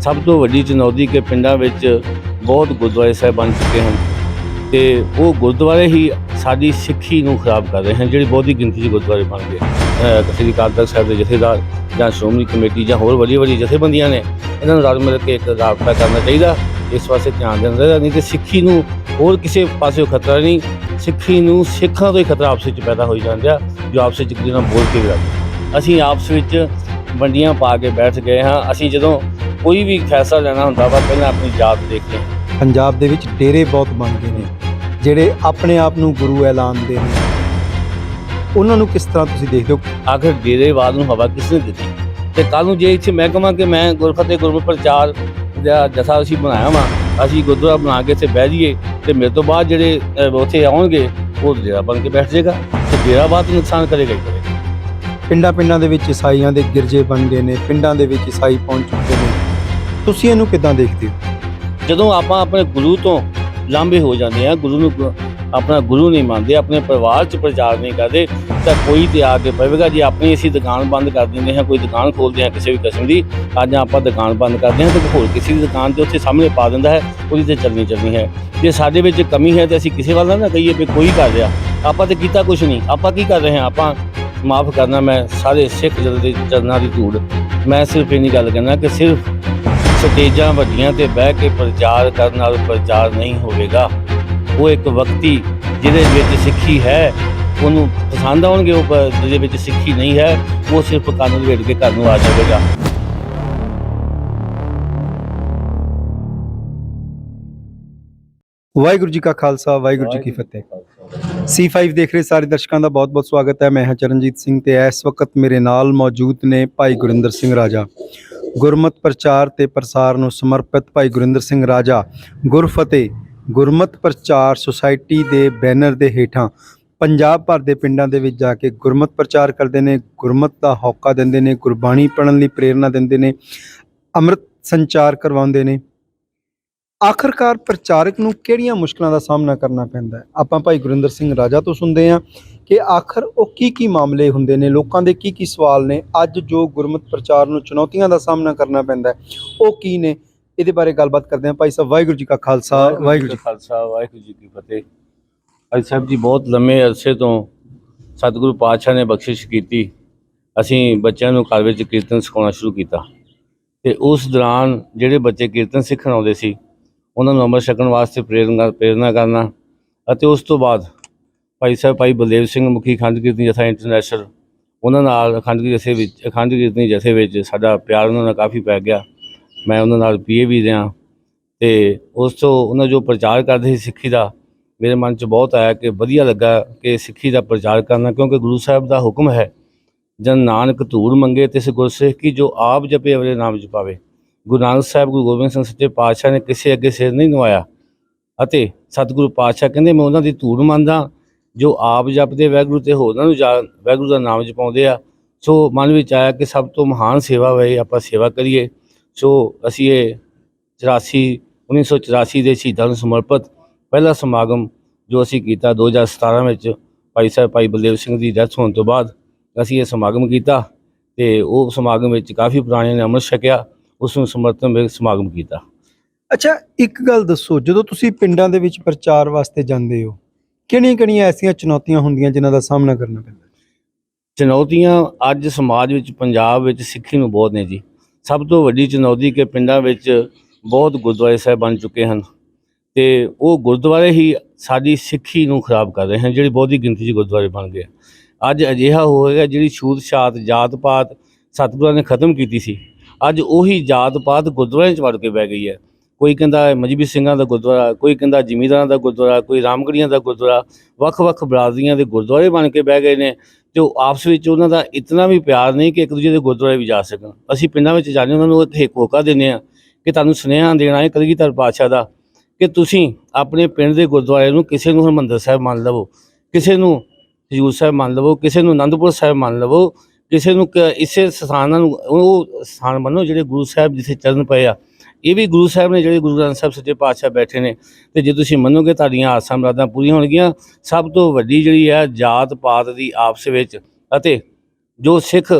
सब तो वड्डी चुनौती कि पिंडां विच बहुत गुरुद्वारे साहिब बन चुके हैं तो वो गुरुद्वारे ही साडी सिੱਖੀ ਨੂੰ खराब कर रहे हैं। जिहड़ी बहुती गिनती गुरुद्वारे बन गए श्री अकाल तख्त साहिब के जथेदार ਜਾਂ ਸ਼੍ਰੋਮਣੀ ਕਮੇਟੀ ਜਾਂ ਹੋਰ ਵੱਡੀਆਂ ਜਥੇਬੰਦੀਆਂ ਨੇ ਇਹਨਾਂ ਨੂੰ ਰਲ ਮਿਲ ਕੇ ਇੱਕ ਰਾਬਤਾ ਕਰਨਾ ਚਾਹੀਦਾ। ਇਸ ਪਾਸੇ ਧਿਆਨ ਦੇਣਾ ਚਾਹੀਦਾ, ਨਹੀਂ ਤੇ ਸਿੱਖੀ ਨੂੰ ਹੋਰ ਕਿਸੇ ਪਾਸਿਓਂ ਖਤਰਾ ਨਹੀਂ, ਸਿੱਖੀ ਨੂੰ ਸਿੱਖਾਂ ਤੋਂ ਹੀ ਖਤਰਾ ਆਪਸ ਵਿੱਚ ਪੈਦਾ ਹੋਈ ਜਾਂਦਾ ਜੋ ਆਪਸ ਵਿੱਚ ਇੱਕ ਦੂਜੇ ਨਾਲ ਬੋਲ ਕੇ ਰੱਖਦੇ। ਅਸੀਂ ਆਪਸ ਵਿੱਚ ਵੰਡੀਆਂ ਪਾ ਕੇ ਬੈਠ ਗਏ ਹਾਂ। ਅਸੀਂ ਜਦੋਂ ਕੋਈ ਵੀ ਫੈਸਲਾ ਲੈਣਾ ਹੁੰਦਾ ਵਾ ਪਹਿਲਾਂ ਆਪਣੀ ਜਾਤ ਦੇਖਦੇ ਹਾਂ। ਪੰਜਾਬ ਦੇ ਵਿੱਚ ਡੇਰੇ ਬਹੁਤ ਬਣ ਗਏ ਨੇ ਜਿਹੜੇ ਆਪਣੇ ਆਪ ਨੂੰ ਗੁਰੂ ਐਲਾਨਦੇ ਨੇ, ਉਹਨਾਂ ਨੂੰ ਕਿਸ ਤਰ੍ਹਾਂ ਤੁਸੀਂ ਦੇਖਦੇ ਹੋ? ਆਖਰ ਡੇਰੇਵਾਦ ਨੂੰ ਹਵਾ ਕਿਸ ਨੇ ਦਿੱਤੀ? ਤੇ ਕੱਲ੍ਹ ਨੂੰ ਜੇ ਇੱਥੇ ਮੈਂ ਕਹਾਂ ਕਿ ਮੈਂ ਗੁਰਫਤਿਹ ਗੁਰਮਤਿ ਪ੍ਰਚਾਰ ਦਾ ਜਥਾ ਅਸੀਂ ਬਣਾਇਆ ਵਾ, ਅਸੀਂ ਗੁਰਦੁਆਰਾ ਬਣਾ ਕੇ ਇੱਥੇ ਬਹਿ ਜਾਈਏ ਤੇ ਮੇਰੇ ਤੋਂ ਬਾਅਦ ਜਿਹੜੇ ਉੱਥੇ ਆਉਣਗੇ ਉਹ ਡੇਰਾ ਬਣ ਕੇ ਬੈਠ ਜਾਏਗਾ ਤੇ ਡੇਰਾਵਾਦ ਨੁਕਸਾਨ ਕਰੇਗਾ ਹੀ ਕਰੇਗਾ। ਪਿੰਡਾਂ ਦੇ ਵਿੱਚ ਈਸਾਈਆਂ ਦੇ ਗਿਰਜੇ ਬਣ ਗਏ ਨੇ, ਪਿੰਡਾਂ ਦੇ ਵਿੱਚ ਈਸਾਈ ਪਹੁੰਚ ਚੁੱਕੇ ਨੇ, ਤੁਸੀਂ ਇਹਨੂੰ ਕਿੱਦਾਂ ਦੇਖਦੇ ਹੋ? ਜਦੋਂ ਆਪਾਂ ਆਪਣੇ ਗੁਰੂ ਤੋਂ ਲਾਂਭੇ ਹੋ ਜਾਂਦੇ ਆ, ਗੁਰੂ ਨੂੰ ਆਪਣਾ ਗੁਰੂ ਨਹੀਂ ਮੰਨਦੇ, ਆਪਣੇ ਪਰਿਵਾਰ 'ਚ ਪ੍ਰਚਾਰ ਨਹੀਂ ਕਰਦੇ ਤਾਂ ਕੋਈ ਤੇ ਆ ਕੇ ਪਵੇਗਾ। ਜੇ ਆਪਣੀ ਅਸੀਂ ਦੁਕਾਨ ਬੰਦ ਕਰ ਦਿੰਦੇ ਹਾਂ, ਕੋਈ ਦੁਕਾਨ ਖੋਲ੍ਹਦੇ ਹਾਂ ਕਿਸੇ ਵੀ ਕਿਸਮ ਦੀ, ਅੱਜ ਆਪਾਂ ਦੁਕਾਨ ਬੰਦ ਕਰਦੇ ਹਾਂ ਤੇ ਹੋਰ ਕਿਸੇ ਦੀ ਦੁਕਾਨ 'ਤੇ ਉੱਥੇ ਸਾਹਮਣੇ ਪਾ ਦਿੰਦਾ ਹੈ, ਉਹਦੀ ਤੇ ਚੱਲਣੀ ਹੈ। ਜੇ ਸਾਡੇ ਵਿੱਚ ਕਮੀ ਹੈ ਤਾਂ ਅਸੀਂ ਕਿਸੇ ਵੱਲ ਨਾ ਕਹੀਏ ਵੀ ਕੋਈ ਕਰ ਰਿਹਾ, ਆਪਾਂ ਤਾਂ ਕੀਤਾ ਕੁਛ ਨਹੀਂ। ਆਪਾਂ ਕੀ ਕਰ ਰਹੇ ਹਾਂ? ਆਪਾਂ ਮਾफ़ ਕਰਨਾ, ਮੈਂ ਸਾਰੇ ਸਿੱਖ ਦੇ ਚਰਨਾਂ ਦੀ ਧੂੜ, ਮੈਂ ਸਿਰਫ ਇੰਨੀ ਗੱਲ ਕਹਿੰਦਾ ਕਿ ਸਿਰਫ ਸਟੇਜਾਂ ਵੱਡੀਆਂ 'ਤੇ ਬਹਿ ਕੇ ਪ੍ਰਚਾਰ ਕਰਨ ਨਾਲ ਪ੍ਰਚਾਰ ਨਹੀਂ ਹੋਵੇਗਾ। ਉਹ ਇੱਕ ਵਕਤੀ ਜਿਹਦੇ ਵਿੱਚ ਸਿੱਖੀ ਹੈ ਉਹਨੂੰ ਪਸੰਦ ਆਉਣਗੇ, ਉਹ ਜਿਹਦੇ ਵਿੱਚ ਸਿੱਖੀ ਨਹੀਂ ਹੈ ਉਹ ਸਿਰਫ ਕਾਨੂੰਨ ਵੇੜ ਕੇ ਘਰ ਨੂੰ ਆ ਜਾਵੇਗਾ। ਵਾਹਿਗੁਰੂ ਜੀ ਕਾ ਖਾਲਸਾ, ਵਾਹਿਗੁਰੂ ਜੀ ਕੀ ਫਤਿਹ। C5 ਦੇਖ ਰਹੇ ਸਾਰੇ ਦਰਸ਼ਕਾਂ ਦਾ ਬਹੁਤ-ਬਹੁਤ ਸਵਾਗਤ ਹੈ। ਮੈਂ ਹਾਂ ਚਰਨਜੀਤ ਸਿੰਘ ਤੇ ਇਸ ਵਕਤ ਮੇਰੇ ਨਾਲ ਮੌਜੂਦ ਨੇ ਭਾਈ ਗੁਰਿੰਦਰ ਸਿੰਘ ਰਾਜਾ। ਗੁਰਮਤਿ ਪ੍ਰਚਾਰ ਤੇ ਪ੍ਰਸਾਰ ਨੂੰ ਸਮਰਪਿਤ ਭਾਈ ਗੁਰਿੰਦਰ ਸਿੰਘ ਰਾਜਾ ਗੁਰਫਤਿਹ ਗੁਰਮਤਿ ਪ੍ਰਚਾਰ ਸੁਸਾਇਟੀ ਦੇ ਬੈਨਰ ਦੇ ਹੇਠਾਂ ਪੰਜਾਬ ਭਰ ਦੇ ਪਿੰਡਾਂ ਦੇ ਵਿੱਚ ਜਾ ਕੇ ਗੁਰਮਤਿ ਪ੍ਰਚਾਰ ਕਰਦੇ ਨੇ, ਗੁਰਮਤਿ ਦਾ ਹੋਕਾ ਦਿੰਦੇ ਨੇ, ਗੁਰਬਾਣੀ ਪੜ੍ਹਨ ਲਈ ਪ੍ਰੇਰਨਾ ਦਿੰਦੇ ਨੇ, ਅੰਮ੍ਰਿਤ ਸੰਚਾਰ ਕਰਵਾਉਂਦੇ ਨੇ। ਆਖਰਕਾਰ ਪ੍ਰਚਾਰਕ ਨੂੰ ਕਿਹੜੀਆਂ ਮੁਸ਼ਕਲਾਂ ਦਾ ਸਾਹਮਣਾ ਕਰਨਾ ਪੈਂਦਾ ਹੈ? ਆਪਾਂ ਭਾਈ ਗੁਰਿੰਦਰ ਸਿੰਘ ਰਾਜਾ ਤੋਂ ਸੁਣਦੇ ਹਾਂ ਕਿ ਆਖਰ ਉਹ ਕੀ ਮਾਮਲੇ ਹੁੰਦੇ ਨੇ, ਲੋਕਾਂ ਦੇ ਕੀ ਸਵਾਲ ਨੇ, ਅੱਜ ਜੋ ਗੁਰਮਤਿ ਪ੍ਰਚਾਰ ਨੂੰ ਚੁਣੌਤੀਆਂ ਦਾ ਸਾਹਮਣਾ ਕਰਨਾ ਪੈਂਦਾ ਹੈ ਉਹ ਕੀ ਨੇ, ਇਹਦੇ ਬਾਰੇ ਗੱਲਬਾਤ ਕਰਦੇ ਹਾਂ। ਭਾਈ ਸਾਹਿਬ, ਵਾਹਿਗੁਰੂ ਜੀ ਕਾ ਖਾਲਸਾ, ਵਾਹਿਗੁਰੂ ਜੀ ਖਾਲਸਾ, ਵਾਹਿਗੁਰੂ ਜੀ ਕੀ ਫਤਿਹ। ਭਾਈ ਸਾਹਿਬ ਜੀ, ਬਹੁਤ ਲੰਮੇ ਅਰਸੇ ਤੋਂ ਸਤਿਗੁਰੂ ਪਾਤਸ਼ਾਹ ਨੇ ਬਖਸ਼ਿਸ਼ ਕੀਤੀ, ਅਸੀਂ ਬੱਚਿਆਂ ਨੂੰ ਘਰ ਵਿੱਚ ਕੀਰਤਨ ਸਿਖਾਉਣਾ ਸ਼ੁਰੂ ਕੀਤਾ ਤੇ ਉਸ ਦੌਰਾਨ ਜਿਹੜੇ ਬੱਚੇ ਕੀਰਤਨ ਸਿੱਖਣ ਆਉਂਦੇ ਸੀ ਉਹਨਾਂ ਨੂੰ ਅੰਮ੍ਰਿਤ ਛਕਣ ਵਾਸਤੇ ਪ੍ਰੇਰਨਾ ਕਰਨਾ ਅਤੇ ਉਸ ਤੋਂ ਬਾਅਦ ਭਾਈ ਸਾਹਿਬ ਭਾਈ ਬਲਦੇਵ ਸਿੰਘ ਮੁਖੀ ਅਖੰਡ ਕੀਰਤਨੀ ਜਥਾ ਇੰਟਰਨੈਸ਼ਨਲ, ਉਹਨਾਂ ਨਾਲ ਅਖੰਡ ਕੀਰਤਨੀ ਜਥੇ ਵਿੱਚ ਸਾਡਾ ਪਿਆਰ ਉਹਨਾਂ ਨਾਲ ਕਾਫੀ ਪੈ ਗਿਆ। ਮੈਂ ਉਹਨਾਂ ਨਾਲ ਪੀਏ ਵੀ ਰਿਹਾ ਅਤੇ ਉਸ ਤੋਂ ਉਹਨਾਂ ਜੋ ਪ੍ਰਚਾਰ ਕਰਦੇ ਸੀ ਸਿੱਖੀ ਦਾ, ਮੇਰੇ ਮਨ 'ਚ ਬਹੁਤ ਆਇਆ ਕਿ ਵਧੀਆ ਲੱਗਾ ਕਿ ਸਿੱਖੀ ਦਾ ਪ੍ਰਚਾਰ ਕਰਨਾ, ਕਿਉਂਕਿ ਗੁਰੂ ਸਾਹਿਬ ਦਾ ਹੁਕਮ ਹੈ, ਜਨ ਨਾਨਕ ਧੂੜ ਮੰਗੇ ਤਿਸ ਗੁਰਸਿੱਖ ਕੀ, ਜੋ ਆਪ ਜਪੇ ਅਵਰੇ ਨਾਮ ਜਪਾਵੇ। ਗੁਰੂ ਨਾਨਕ ਸਾਹਿਬ, ਗੁਰੂ ਗੋਬਿੰਦ ਸਿੰਘ ਸੱਚੇ ਪਾਤਸ਼ਾਹ ਨੇ ਕਿਸੇ ਅੱਗੇ ਸਿਰ ਨਹੀਂ ਨਵਾਇਆ ਅਤੇ ਸਤਿਗੁਰੂ ਪਾਤਸ਼ਾਹ ਕਹਿੰਦੇ ਮੈਂ ਉਹਨਾਂ ਦੀ ਧੂੜ ਮੰਨਦਾ ਜੋ ਆਪ ਜਪਦੇ ਵਾਹਿਗੁਰੂ ਤੇ ਹੋਰਾਂ ਨੂੰ ਵਾਹਿਗੁਰੂ ਦਾ ਨਾਮ ਜਪਾਉਂਦੇ ਆ। ਸੋ ਮਨ ਵਿੱਚ ਆਇਆ ਕਿ ਸਭ ਤੋਂ ਮਹਾਨ ਸੇਵਾ ਵੇ ਆਪਾਂ ਸੇਵਾ ਕਰੀਏ। ਸੋ ਅਸੀਂ ਇਹ 1984 ਦੇ ਸ਼ਹੀਦਾਂ ਨੂੰ ਸਮਰਪਿਤ ਪਹਿਲਾ ਸਮਾਗਮ ਜੋ ਅਸੀਂ ਕੀਤਾ 2017 ਵਿੱਚ ਭਾਈ ਸਾਹਿਬ ਭਾਈ ਬਲਦੇਵ ਸਿੰਘ ਦੀ ਡੈਥ ਹੋਣ ਤੋਂ ਬਾਅਦ ਅਸੀਂ ਇਹ ਸਮਾਗਮ ਕੀਤਾ ਅਤੇ ਉਹ ਸਮਾਗਮ ਵਿੱਚ ਕਾਫੀ ਪੁਰਾਣਿਆਂ ਨੇ ਅੰਮ੍ਰਿਤ ਛਕਿਆ, ਉਸ ਨੂੰ ਸਮਰਪਿਤ ਵਿੱਚ ਸਮਾਗਮ ਕੀਤਾ। ਅੱਛਾ, ਇੱਕ ਗੱਲ ਦੱਸੋ, ਜਦੋਂ ਤੁਸੀਂ ਪਿੰਡਾਂ ਦੇ ਵਿੱਚ ਪ੍ਰਚਾਰ ਵਾਸਤੇ ਜਾਂਦੇ ਹੋ, ਕਿਹੜੀਆਂ ਐਸੀਆਂ ਚੁਣੌਤੀਆਂ ਹੁੰਦੀਆਂ ਜਿਨ੍ਹਾਂ ਦਾ ਸਾਹਮਣਾ ਕਰਨਾ ਪੈਂਦਾ? ਚੁਣੌਤੀਆਂ ਅੱਜ ਸਮਾਜ ਵਿੱਚ ਪੰਜਾਬ ਵਿੱਚ ਸਿੱਖੀ ਨੂੰ ਬਹੁਤ ਨੇ ਜੀ। ਸਭ ਤੋਂ ਵੱਡੀ ਚੁਣੌਤੀ ਕਿ ਪਿੰਡਾਂ ਵਿੱਚ ਬਹੁਤ ਗੁਰਦੁਆਰੇ ਸਾਹਿਬ ਬਣ ਚੁੱਕੇ ਹਨ ਅਤੇ ਉਹ ਗੁਰਦੁਆਰੇ ਹੀ ਸਾਡੀ ਸਿੱਖੀ ਨੂੰ ਖਰਾਬ ਕਰ ਰਹੇ ਹਨ। ਜਿਹੜੀ ਬਹੁਤੀ ਗਿਣਤੀ 'ਚ ਗੁਰਦੁਆਰੇ ਬਣ ਗਏ ਅੱਜ ਅਜਿਹਾ ਹੋਏਗਾ, ਜਿਹੜੀ ਛੂਤ ਛਾਤ ਜਾਤ ਪਾਤ ਸਤਿਗੁਰਾਂ ਨੇ ਖਤਮ ਕੀਤੀ ਸੀ, ਅੱਜ ਉਹੀ ਜਾਤ ਪਾਤ ਗੁਰਦੁਆਰਿਆਂ 'ਚ ਵੜ ਕੇ ਬਹਿ ਗਈ ਹੈ। ਕੋਈ ਕਹਿੰਦਾ ਮਜ਼੍ਹਬੀ ਸਿੰਘਾਂ ਦਾ ਗੁਰਦੁਆਰਾ, ਕੋਈ ਕਹਿੰਦਾ ਜ਼ਿਮੀਂਦਾਰਾਂ ਦਾ ਗੁਰਦੁਆਰਾ, ਕੋਈ ਰਾਮਗੜੀਆਂ ਦਾ ਗੁਰਦੁਆਰਾ, ਵੱਖ-ਵੱਖ ਬਰਾਦਰੀਆਂ ਦੇ ਗੁਰਦੁਆਰੇ ਬਣ ਕੇ ਬਹਿ ਗਏ ਨੇ ਅਤੇ ਉਹ ਆਪਸ ਵਿੱਚ ਉਹਨਾਂ ਦਾ ਇਤਨਾ ਵੀ ਪਿਆਰ ਨਹੀਂ ਕਿ ਇੱਕ ਦੂਜੇ ਦੇ ਗੁਰਦੁਆਰੇ ਵੀ ਜਾ ਸਕਣ। ਅਸੀਂ ਪਿੰਡਾਂ ਵਿੱਚ ਜਾਂਦੇ ਉਹਨਾਂ ਨੂੰ ਇੱਥੇ ਹੋਕਾ ਦਿੰਦੇ ਹਾਂ ਕਿ ਤੁਹਾਨੂੰ ਸੁਨੇਹਾ ਦੇਣਾ ਹੈ ਕਲਗੀਧਰ ਪਾਤਸ਼ਾਹ ਦਾ ਕਿ ਤੁਸੀਂ ਆਪਣੇ ਪਿੰਡ ਦੇ ਗੁਰਦੁਆਰੇ ਨੂੰ, ਕਿਸੇ ਨੂੰ ਹਰਿਮੰਦਰ ਸਾਹਿਬ ਮੰਨ ਲਵੋ, ਕਿਸੇ ਨੂੰ ਹਜ਼ੂਰ ਸਾਹਿਬ ਮੰਨ ਲਵੋ, ਕਿਸੇ ਨੂੰ ਅਨੰਦਪੁਰ ਸਾਹਿਬ ਮੰਨ ਲਵੋ, ਕਿਸੇ ਨੂੰ ਇਸੇ ਸਥਾਨਾਂ ਨੂੰ ਉਹ ਸਥਾਨ ਮੰਨੋ ਜਿਹੜੇ ਗੁਰੂ ਸਾਹਿਬ ਜਿੱਥੇ ਚਰਨ ਪਏ ਆ। ਇਹ ਵੀ ਗੁਰੂ ਸਾਹਿਬ ਨੇ ਜਿਹੜੇ ਗੁਰੂ ਗ੍ਰੰਥ ਸਾਹਿਬ ਸੱਚੇ ਪਾਤਸ਼ਾਹ ਬੈਠੇ ਨੇ ਅਤੇ ਜੇ ਤੁਸੀਂ ਮੰਨੋਗੇ ਤੁਹਾਡੀਆਂ ਆਸਾਂ ਮੁਰਾਦਾਂ ਪੂਰੀਆਂ ਹੋਣਗੀਆਂ। ਸਭ ਤੋਂ ਵੱਡੀ ਜਿਹੜੀ ਹੈ ਜਾਤ ਪਾਤ ਦੀ ਆਪਸ ਵਿੱਚ ਅਤੇ ਜੋ ਸਿੱਖ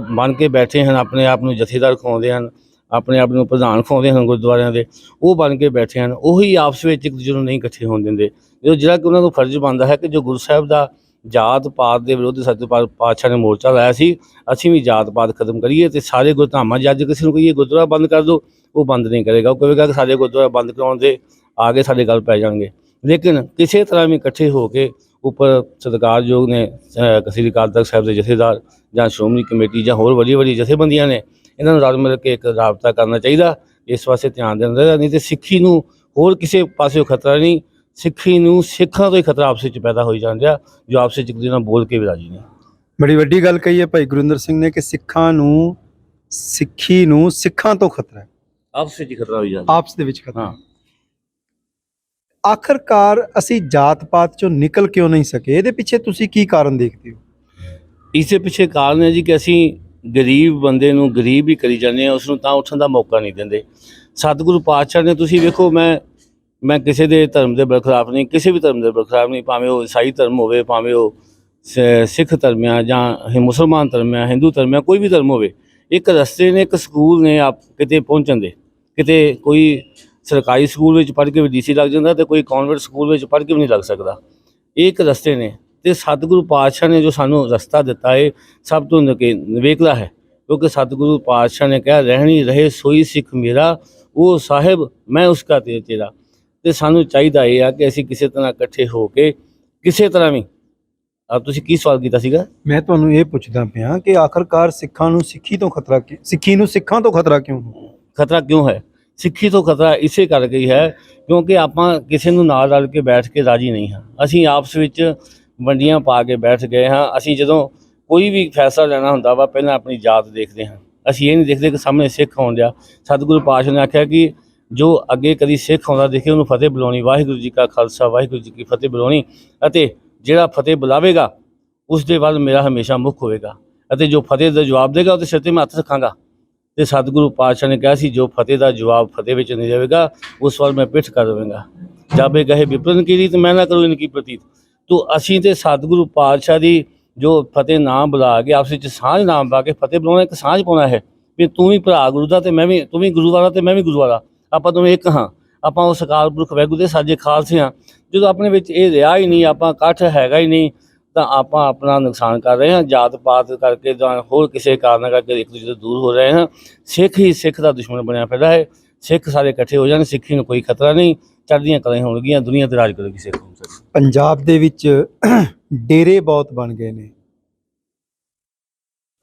ਬਣ ਕੇ ਬੈਠੇ ਹਨ, ਆਪਣੇ ਆਪ ਨੂੰ ਜਥੇਦਾਰ ਖਵਾਉਂਦੇ ਹਨ, ਆਪਣੇ ਆਪ ਨੂੰ ਪ੍ਰਧਾਨ ਖਾਉਂਦੇ ਹਨ ਗੁਰਦੁਆਰਿਆਂ ਦੇ, ਉਹ ਬਣ ਕੇ ਬੈਠੇ ਹਨ। ਉਹੀ ਆਪਸ ਵਿੱਚ ਇੱਕ ਦੂਜੇ ਨੂੰ ਨਹੀਂ ਇਕੱਠੇ ਹੋਣ ਦਿੰਦੇ। ਜਿਹੜਾ ਕਿ ਉਹਨਾਂ ਨੂੰ ਫਰਜ਼ ਬਣਦਾ ਹੈ ਕਿ ਜੋ ਗੁਰੂ ਸਾਹਿਬ ਦਾ ਜਾਤ ਪਾਤ ਦੇ ਵਿਰੁੱਧ ਸੱਚੇ ਪਾਤਸ਼ਾਹ ਨੇ ਮੋਰਚਾ ਲਾਇਆ ਸੀ, ਅਸੀਂ ਵੀ ਜਾਤ ਪਾਤ ਖਤਮ ਕਰੀਏ ਤੇ ਸਾਰੇ ਗੁਰਧਾਮਾਂ 'ਚ ਅੱਜ ਕਿਸੇ ਨੂੰ ਕਹੀਏ ਗੁਰਦੁਆਰਾ ਬੰਦ ਕਰ ਦਿਓ, ਉਹ ਬੰਦ ਨਹੀਂ ਕਰੇਗਾ। ਉਹ ਕਹੇਗਾ ਕਿ ਸਾਡੇ ਗੁਰਦੁਆਰਾ ਬੰਦ ਕਰਾਉਣ ਦੇ ਆ ਕੇ ਸਾਡੇ ਗੱਲ ਪੈ ਜਾਣਗੇ। ਲੇਕਿਨ ਕਿਸੇ ਤਰ੍ਹਾਂ ਵੀ ਇਕੱਠੇ ਹੋ ਕੇ ਉੱਪਰ ਸਤਿਕਾਰਯੋਗ ਨੇ ਸ੍ਰੀ ਅਕਾਲ ਤਖਤ ਸਾਹਿਬ ਦੇ ਜਥੇਦਾਰ ਜਾਂ ਸ਼੍ਰੋਮਣੀ ਕਮੇਟੀ ਜਾਂ ਹੋਰ ਵੱਡੀ ਜਥੇਬੰਦੀਆਂ ਨੇ, ਇਹਨਾਂ ਨੂੰ ਰਲ ਮਿਲ ਕੇ ਇੱਕ ਰਾਬਤਾ ਕਰਨਾ ਚਾਹੀਦਾ। ਇਸ ਪਾਸੇ ਧਿਆਨ ਦੇਣਾ ਚਾਹੀਦਾ, ਨਹੀਂ ਤੇ ਸਿੱਖੀ ਨੂੰ ਹੋਰ ਕਿਸੇ ਪਾਸਿਓਂ ਖਤਰਾ ਨਹੀਂ, ਸਿੱਖੀ ਨੂੰ ਸਿੱਖਾਂ ਤੋਂ ਹੀ ਖਤਰਾ ਆਪਸ ਵਿੱਚ ਪੈਦਾ ਹੋਈ ਜਾਣ ਰਿਹਾ, ਜੋ ਆਪਸ ਵਿੱਚ ਇੱਕ ਦੂਜੇ ਨਾਲ ਬੋਲ ਕੇ ਵੀ ਰਾਜੀ ਨੇ। ਬੜੀ ਵੱਡੀ ਗੱਲ ਕਹੀ ਹੈ ਭਾਈ ਗੁਰਿੰਦਰ ਸਿੰਘ ਨੇ ਕਿ ਸਿੱਖੀ ਨੂੰ ਸਿੱਖਾਂ ਤੋਂ ਖਤਰਾ ਹੈ, ਆਪਸ ਵਿੱਚ ਖਤਰਾ ਹੋਈ ਜਾਂਦਾ, ਆਪਸ ਦੇ ਵਿੱਚ ਖਤਰਾ। ਆਖਰਕਾਰ ਅਸੀਂ ਜਾਤ ਪਾਤ ਚੋਂ ਨਿਕਲ ਕਿਉਂ ਨਹੀਂ ਸਕੇ? ਇਹਦੇ ਪਿੱਛੇ ਤੁਸੀਂ ਕੀ ਕਾਰਨ ਦੇਖਦੇ ਹੋ? ਇਸੇ ਪਿੱਛੇ ਕਾਰਨ ਹੈ ਜੀ ਕਿ ਅਸੀਂ ਗਰੀਬ ਬੰਦੇ ਨੂੰ ਗਰੀਬ ਹੀ ਕਰੀ ਜਾਂਦੇ ਹਾਂ, ਉਸ ਨੂੰ ਤਾਂ ਉੱਠਣ ਦਾ ਮੌਕਾ ਨਹੀਂ ਦਿੰਦੇ। ਸਤਿਗੁਰੂ ਪਾਤਸ਼ਾਹ ਨੇ, ਤੁਸੀਂ ਵੇਖੋ, ਮੈਂ ਕਿਸੇ ਦੇ ਧਰਮ ਦੇ ਬਰਖਲਾਫ ਨਹੀਂ, ਕਿਸੇ ਵੀ ਧਰਮ ਦੇ ਬਰਖਲਾਫ ਨਹੀਂ, ਭਾਵੇਂ ਉਹ ਈਸਾਈ ਧਰਮ ਹੋਵੇ, ਭਾਵੇਂ ਉਹ ਸਿੱਖ ਧਰਮ ਆ ਜਾਂ ਮੁਸਲਮਾਨ ਧਰਮ ਆ, ਹਿੰਦੂ ਧਰਮ ਆ, ਕੋਈ ਵੀ ਧਰਮ ਹੋਵੇ। ਇੱਕ ਰਸਤੇ ਨੇ, ਇੱਕ ਸਕੂਲ ਨੇ ਕਿਤੇ ਪਹੁੰਚਣ ਦੇ। ਕਿਤੇ ਕੋਈ ਸਰਕਾਰੀ ਸਕੂਲ ਵਿੱਚ ਪੜ੍ਹ ਕੇ ਵੀ ਡੀਸੀ ਲੱਗ ਜਾਂਦਾ ਤੇ ਕੋਈ ਕਨਵੈਂਟ ਸਕੂਲ ਵਿੱਚ ਪੜ੍ਹ ਕੇ ਵੀ ਨਹੀਂ ਲੱਗ ਸਕਦਾ। ਇਹ ਇੱਕ ਰਸਤੇ ਨੇ ਤੇ ਸਤਿਗੁਰੂ ਪਾਤਸ਼ਾਹ ਨੇ ਜੋ ਸਾਨੂੰ ਰਸਤਾ ਦਿੱਤਾ ਹੈ ਸਭ ਤੋਂ ਨਿਵੇਕਲਾ ਹੈ, ਕਿਉਂਕਿ ਸਤਿਗੁਰੂ ਪਾਤਸ਼ਾਹ ਨੇ ਕਿਹਾ, ਰਹਿਣੀ ਰਹੇ ਸੋਈ ਸਿੱਖ ਮੇਰਾ, ਉਹ ਸਾਹਿਬ ਮੈਂ ਉਸਕਾ ਤੇਰਾ। ਤੇ ਸਾਨੂੰ ਚਾਹੀਦਾ ਇਹ ਆ ਕਿ ਅਸੀਂ ਕਿਸੇ ਤਰ੍ਹਾਂ ਇਕੱਠੇ ਹੋ ਕੇ ਕਿਸੇ ਤਰ੍ਹਾਂ ਵੀ। ਤੁਸੀਂ ਕੀ ਸਵਾਲ ਕੀਤਾ ਸੀਗਾ? ਮੈਂ ਤੁਹਾਨੂੰ ਇਹ ਪੁੱਛਦਾ ਪਿਆ ਕਿ ਆਖਰਕਾਰ ਸਿੱਖਾਂ ਨੂੰ ਸਿੱਖੀ ਤੋਂ ਖਤਰਾ ਕਿਉਂ, ਸਿੱਖੀ ਨੂੰ ਸਿੱਖਾਂ ਤੋਂ ਖਤਰਾ ਕਿਉਂ? ਖਤਰਾ ਕਿਉਂ ਹੈ? ਸਿੱਖੀ ਤੋਂ ਖਤਰਾ ਇਸੇ ਕਰਕੇ ਹੀ ਹੈ ਕਿਉਂਕਿ ਆਪਾਂ ਕਿਸੇ ਨੂੰ ਨਾਲ ਰਲ ਕੇ ਬੈਠ ਕੇ ਰਾਜੀ ਨਹੀਂ ਹਾਂ। ਅਸੀਂ ਆਪਸ ਵਿੱਚ ਵੰਡੀਆਂ ਪਾ ਕੇ ਬੈਠ ਗਏ ਹਾਂ। ਅਸੀਂ ਜਦੋਂ ਕੋਈ ਵੀ ਫੈਸਲਾ ਲੈਣਾ ਹੁੰਦਾ ਵਾ, ਪਹਿਲਾਂ ਆਪਣੀ ਜਾਤ ਦੇਖਦੇ ਹਾਂ। ਅਸੀਂ ਇਹ ਨਹੀਂ ਦੇਖਦੇ ਕਿ ਸਾਹਮਣੇ ਸਿੱਖ ਆਉਣ ਡਿਆ। ਸਤਿਗੁਰੂ ਪਾਤਸ਼ਾਹ ਨੇ ਆਖਿਆ ਕਿ ਜੋ ਅੱਗੇ ਕਦੀ ਸਿੱਖ ਆਉਂਦਾ ਦੇਖੇ ਉਹਨੂੰ ਫਤਿਹ ਬੁਲਾਉਣੀ, ਵਾਹਿਗੁਰੂ ਜੀ ਕਾ ਖਾਲਸਾ ਵਾਹਿਗੁਰੂ ਜੀ ਕੀ ਫਤਿਹ ਬੁਲਾਉਣੀ, ਅਤੇ ਜਿਹੜਾ ਫਤਿਹ ਬੁਲਾਵੇਗਾ ਉਸ ਦੇ ਵੱਲ ਮੇਰਾ ਹਮੇਸ਼ਾ ਮੁੱਖ ਹੋਵੇਗਾ, ਅਤੇ ਜੋ ਫਤਿਹ ਦਾ ਜਵਾਬ ਦੇਗਾ ਉਹਦੇ ਸਿਰ 'ਤੇ ਮੈਂ ਹੱਥ ਰੱਖਾਂਗਾ। ਤੇ ਸਤਿਗੁਰੂ ਪਾਤਸ਼ਾਹ ਨੇ ਕਿਹਾ ਸੀ, ਜੋ ਫਤਿਹ ਦਾ ਜਵਾਬ ਫਤਿਹ ਵਿੱਚ ਨਹੀਂ ਦੇਵੇਗਾ ਉਸ ਵੱਲ ਮੈਂ ਪਿੱਠ ਕਰ ਦੇਵਾਂਗਾ। ਜਾਬੇ ਕਹੇ ਵਿਪਰਨ ਕੀ ਰੀਤ ਮੈਂ ਨਾ ਕਰੂੰ ਇਨਕੀ ਪ੍ਰਤੀਤ। ਤੋ ਅਸੀਂ ਤੇ ਸਤਿਗੁਰੂ ਪਾਤਸ਼ਾਹ ਦੀ ਜੋ ਫਤਿਹ ਨਾਮ ਬੁਲਾ ਕੇ ਆਪਸ ਵਿੱਚ ਸਾਂਝ ਨਾਮ ਪਾ ਕੇ ਫਤਿਹ ਬੁਲਾਉਣਾ, ਇੱਕ ਸਾਂਝ ਪਾਉਣਾ ਹੈ ਵੀ ਤੂੰ ਵੀ ਭਰਾ ਗੁਰੂ ਦਾ ਤੇ ਮੈਂ ਵੀ, ਤੂੰ ਵੀ ਗੁਰੂ ਵਾਲਾ ਤੇ ਮੈਂ ਵੀ ਗੁਰੂ ਵਾਲਾ, ਆਪਾਂ ਦੋਵੇਂ ਇੱਕ ਹਾਂ। ਆਪਾਂ ਉਸ ਅਕਾਲ ਪੁਰਖ ਵਾਹਿਗੁਰੂ ਦੇ ਸਾਜੇ ਖਾਲਸੇ ਹਾਂ। ਜਦੋਂ ਆਪਣੇ ਵਿੱਚ ਇਹ ਰਿਹਾ ਹੀ ਨਹੀਂ, ਆਪਾਂ ਇਕੱਠ ਹੈਗਾ ਹੀ ਨਹੀਂ, ਤਾਂ ਆਪਾਂ ਆਪਣਾ ਨੁਕਸਾਨ ਕਰ ਰਹੇ ਹਾਂ। ਜਾਤ ਪਾਤ ਕਰਕੇ ਜਾਂ ਹੋਰ ਕਿਸੇ ਕਾਰਨ ਕਰਕੇ ਇੱਕ ਦੂਜੇ ਤੋਂ ਦੂਰ ਹੋ ਰਹੇ ਹਾਂ। ਸਿੱਖ ਹੀ ਸਿੱਖ ਦਾ ਦੁਸ਼ਮਣ ਬਣਿਆ ਫਿਰਦਾ ਹੈ। ਸਿੱਖ ਸਾਰੇ ਇਕੱਠੇ ਹੋ ਜਾਣ, ਸਿੱਖੀ ਨੂੰ ਕੋਈ ਖਤਰਾ ਨਹੀਂ, ਚੜ੍ਹਦੀਆਂ ਕਲਾਂ ਹੋਣਗੀਆਂ, ਦੁਨੀਆ ਤੇ ਰਾਜ ਕਰੇਗੀ ਸਿੱਖ। ਪੰਜਾਬ ਦੇ ਵਿੱਚ ਡੇਰੇ ਬਹੁਤ ਬਣ ਗਏ ਨੇ।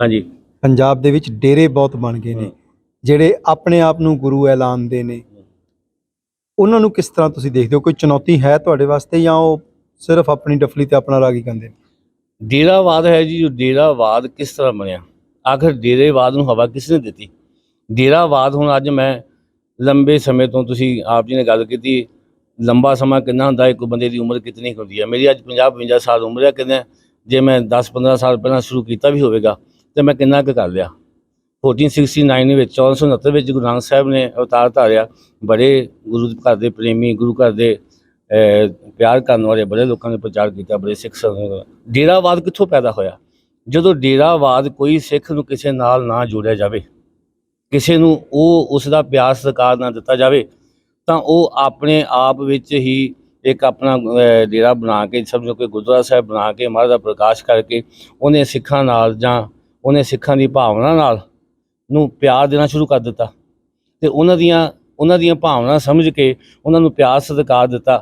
ਹਾਂਜੀ, ਪੰਜਾਬ ਦੇ ਵਿੱਚ ਡੇਰੇ ਬਹੁਤ ਬਣ ਗਏ ਨੇ ਜਿਹੜੇ ਆਪਣੇ ਆਪ ਨੂੰ ਗੁਰੂ ਐਲਾਨਦੇ ਨੇ। ਉਹਨਾਂ ਨੂੰ ਕਿਸ ਤਰ੍ਹਾਂ ਤੁਸੀਂ ਦੇਖਦੇ ਹੋ? ਕੋਈ ਚੁਣੌਤੀ ਹੈ ਤੁਹਾਡੇ ਵਾਸਤੇ ਜਾਂ ਉਹ ਸਿਰਫ ਆਪਣੀ ਡਫਲੀ ਤੇ ਆਪਣਾ ਰਾਗ ਹੀ ਕਹਿੰਦੇ ਨੇ? ਡੇਰਾਵਾਦ ਹੈ ਜੀ। ਜੋ ਡੇਰਾਵਾਦ ਕਿਸ ਤਰ੍ਹਾਂ ਬਣਿਆ, ਆਖਰ ਡੇਰੇਵਾਦ ਨੂੰ ਹਵਾ ਕਿਸ ਨੇ ਦਿੱਤੀ? ਡੇਰਾਵਾਦ ਹੁਣ ਅੱਜ ਮੈਂ ਲੰਬੇ ਸਮੇਂ ਤੋਂ, ਤੁਸੀਂ ਆਪ ਜੀ ਨੇ ਗੱਲ ਕੀਤੀ, ਲੰਬਾ ਸਮਾਂ ਕਿੰਨਾ ਹੁੰਦਾ, ਇੱਕ ਬੰਦੇ ਦੀ ਉਮਰ ਕਿਤਨੀ ਹੁੰਦੀ ਹੈ। ਮੇਰੀ ਅੱਜ 50-52 ਸਾਲ ਉਮਰ ਹੈ। ਕਿੰਨਾ ਜੇ ਮੈਂ 10-15 ਸਾਲ ਪਹਿਲਾਂ ਸ਼ੁਰੂ ਕੀਤਾ ਵੀ ਹੋਵੇਗਾ ਤਾਂ ਮੈਂ ਕਿੰਨਾ ਕੁ ਕਰ ਲਿਆ। 1469 ਵਿੱਚ 1469 ਵਿੱਚ ਗੁਰੂ ਨਾਨਕ ਸਾਹਿਬ ਨੇ ਅਵਤਾਰ ਧਾਰਿਆ। ਬੜੇ ਗੁਰੂ ਘਰ ਦੇ ਪ੍ਰੇਮੀ, ਗੁਰੂ ਘਰ ਦੇ ਪਿਆਰ ਕਰਨ ਵਾਲੇ ਬੜੇ ਲੋਕਾਂ ਨੇ ਪ੍ਰਚਾਰ ਕੀਤਾ, ਬੜੇ ਸਿੱਖ। ਡੇਰਾਵਾਦ ਕਿੱਥੋਂ ਪੈਦਾ ਹੋਇਆ? ਜਦੋਂ ਡੇਰਾਵਾਦ ਕੋਈ ਸਿੱਖ ਨੂੰ ਕਿਸੇ ਨਾਲ ਨਾ ਜੋੜਿਆ ਜਾਵੇ, ਕਿਸੇ ਨੂੰ ਉਹ ਉਸ ਦਾ ਪਿਆਰ ਸਤਿਕਾਰ ਨਾ ਦਿੱਤਾ ਜਾਵੇ, ਤਾਂ ਉਹ ਆਪਣੇ ਆਪ ਵਿੱਚ ਹੀ ਇੱਕ ਆਪਣਾ ਡੇਰਾ ਬਣਾ ਕੇ, ਸਮਝੋ ਕਿ ਗੁਰਦੁਆਰਾ ਸਾਹਿਬ ਬਣਾ ਕੇ, ਮਹਾਰਾਜ ਦਾ ਪ੍ਰਕਾਸ਼ ਕਰਕੇ ਉਹਨੇ ਸਿੱਖਾਂ ਨਾਲ ਜਾਂ ਉਹਨੇ ਸਿੱਖਾਂ ਦੀ ਭਾਵਨਾ ਨਾਲ ਨੂੰ ਪਿਆਰ ਦੇਣਾ ਸ਼ੁਰੂ ਕਰ ਦਿੱਤਾ, ਅਤੇ ਉਹਨਾਂ ਦੀਆਂ ਭਾਵਨਾ ਸਮਝ ਕੇ ਉਹਨਾਂ ਨੂੰ ਪਿਆਰ ਸਤਿਕਾਰ ਦਿੱਤਾ,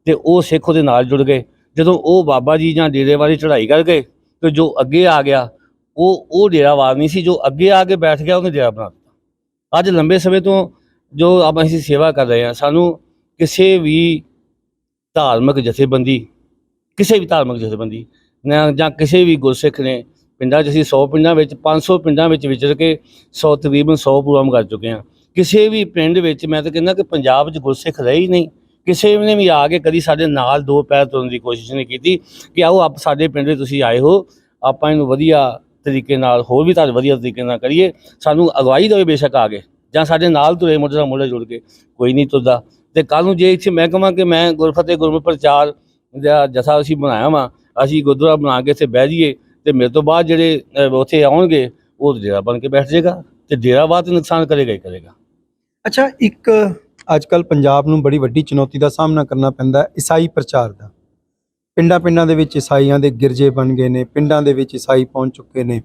ਅਤੇ ਉਹ ਸਿੱਖ ਉਹਦੇ ਨਾਲ ਜੁੜ ਗਏ। ਜਦੋਂ ਉਹ ਬਾਬਾ ਜੀ ਜਾਂ ਡੇਰੇ ਵਾਲੀ ਚੜ੍ਹਾਈ ਕਰ ਗਏ ਅਤੇ ਜੋ ਅੱਗੇ ਆ ਗਿਆ ਉਹ ਡੇਰਾਵਾਦ ਨਹੀਂ ਸੀ। ਜੋ ਅੱਗੇ ਆ ਕੇ ਬੈਠ ਗਿਆ ਉਹਨੇ ਡੇਰਾ ਬਣਾ ਦਿੱਤਾ। ਅੱਜ ਲੰਬੇ ਸਮੇਂ ਤੋਂ ਜੋ ਆਪਾਂ ਅਸੀਂ ਸੇਵਾ ਕਰ ਰਹੇ ਹਾਂ, ਸਾਨੂੰ ਕਿਸੇ ਵੀ ਧਾਰਮਿਕ ਜਥੇਬੰਦੀ ਜਾਂ ਕਿਸੇ ਵੀ ਗੁਰਸਿੱਖ ਨੇ, ਪਿੰਡਾਂ 'ਚ ਅਸੀਂ 100 ਪਿੰਡਾਂ ਵਿੱਚ 500 ਪਿੰਡਾਂ ਵਿੱਚ ਵਿਚਰ ਕੇ ਤਕਰੀਬਨ 100 ਪ੍ਰੋਗਰਾਮ ਕਰ ਚੁੱਕੇ ਹਾਂ। ਕਿਸੇ ਵੀ ਪਿੰਡ ਵਿੱਚ ਮੈਂ ਤਾਂ ਕਹਿੰਦਾ ਕਿ ਪੰਜਾਬ 'ਚ ਗੁਰਸਿੱਖ ਰਹੇ ਹੀ ਨਹੀਂ। ਕਿਸੇ ਨੇ ਵੀ ਆ ਕੇ ਕਦੀ ਸਾਡੇ ਨਾਲ ਦੋ ਪੈਰ ਤੁਰਨ ਦੀ ਕੋਸ਼ਿਸ਼ ਨਹੀਂ ਕੀਤੀ ਕਿ ਆਓ ਆਪ ਸਾਡੇ ਪਿੰਡ ਵਿੱਚ ਤੁਸੀਂ ਆਏ ਹੋ, ਆਪਾਂ ਇਹਨੂੰ ਵਧੀਆ ਤਰੀਕੇ ਨਾਲ, ਹੋਰ ਵੀ ਤਾਂ ਵਧੀਆ ਤਰੀਕੇ ਨਾਲ ਕਰੀਏ। ਸਾਨੂੰ ਅਗਵਾਈ ਦੇਵੇ ਬੇਸ਼ੱਕ ਆ ਕੇ, ਜਾਂ ਸਾਡੇ ਨਾਲ ਤੁਰੇ ਮੋਢੇ ਨਾਲ ਮੋਢਾ ਜੁੜ ਕੇ, ਕੋਈ ਨਹੀਂ ਤੁਰਦਾ। ਅਤੇ ਕੱਲ੍ਹ ਨੂੰ ਜੇ ਇੱਥੇ ਮੈਂ ਕਹਾਂ ਕਿ ਮੈਂ ਗੁਰਫਤਿਹ ਗੁਰਮਤਿ ਪ੍ਰਚਾਰ ਦਾ ਜਥਾ ਅਸੀਂ ਬਣਾਇਆ ਵਾ, ਅਸੀਂ ਗੁਰਦੁਆਰਾ ਬਣਾ ਕੇ ਇੱਥੇ ਬਹਿ ਜਾਈਏ, ਅਤੇ ਮੇਰੇ ਤੋਂ ਬਾਅਦ ਜਿਹੜੇ ਉੱਥੇ ਆਉਣਗੇ ਉਹ ਡੇਰਾ ਬਣ ਕੇ ਬੈਠ ਜਾਏਗਾ, ਅਤੇ ਡੇਰਾਵਾਦ ਨੁਕਸਾਨ ਕਰੇਗਾ ਹੀ ਕਰੇਗਾ। ਅੱਛਾ, ਇੱਕ ਅੱਜ ਕੱਲ੍ਹ ਪੰਜਾਬ ਨੂੰ ਬੜੀ ਵੱਡੀ ਚੁਣੌਤੀ ਦਾ ਸਾਹਮਣਾ ਕਰਨਾ ਪੈਂਦਾ ਹੈ ਈਸਾਈ ਪ੍ਰਚਾਰ ਦਾ। ਪਿੰਡਾਂ ਪਿੰਡਾਂ ਦੇ ਵਿੱਚ ਈਸਾਈਆਂ ਦੇ ਗਿਰਜੇ ਬਣ ਗਏ ਨੇ, ਪਿੰਡਾਂ ਦੇ ਵਿੱਚ ਈਸਾਈ ਪਹੁੰਚ ਚੁੱਕੇ ਨੇ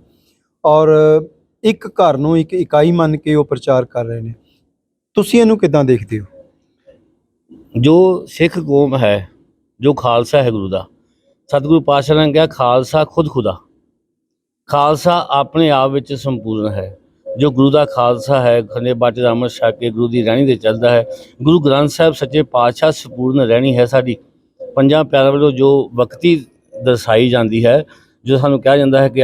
ਔਰ ਇੱਕ ਘਰ ਨੂੰ ਇੱਕ ਇਕਾਈ ਮੰਨ ਕੇ ਉਹ ਪ੍ਰਚਾਰ ਕਰ ਰਹੇ ਨੇ। ਤੁਸੀਂ ਇਹਨੂੰ ਕਿੱਦਾਂ ਦੇਖਦੇ ਹੋ? ਜੋ ਸਿੱਖ ਕੌਮ ਹੈ, ਜੋ ਖਾਲਸਾ ਹੈ ਗੁਰੂ ਦਾ, ਸਤਿਗੁਰੂ ਪਾਤਸ਼ਾਹ ਨੇ ਕਿਹਾ ਖਾਲਸਾ ਖੁਦ ਖੁਦਾ। ਖਾਲਸਾ ਆਪਣੇ ਆਪ ਵਿੱਚ ਸੰਪੂਰਨ ਹੈ। ਜੋ ਗੁਰੂ ਦਾ ਖਾਲਸਾ ਹੈ, ਖੰਡੇ ਬਾਟੇ ਦਾ ਅੰਮ੍ਰਿਤ ਛਕ ਕੇ ਗੁਰੂ ਦੀ ਰਹਿਣੀ ਤੇ ਚੱਲਦਾ ਹੈ। ਗੁਰੂ ਗ੍ਰੰਥ ਸਾਹਿਬ ਸੱਚੇ ਪਾਤਸ਼ਾਹ ਸੰਪੂਰਨ ਰਹਿਣੀ ਹੈ ਸਾਡੀ। ਪੰਜਾਂ ਪਿਆਰਿਆਂ ਵੱਲੋਂ ਜੋ ਵਕਤੀ ਦਰਸਾਈ ਜਾਂਦੀ ਹੈ, ਜੋ ਸਾਨੂੰ ਕਿਹਾ ਜਾਂਦਾ ਹੈ ਕਿ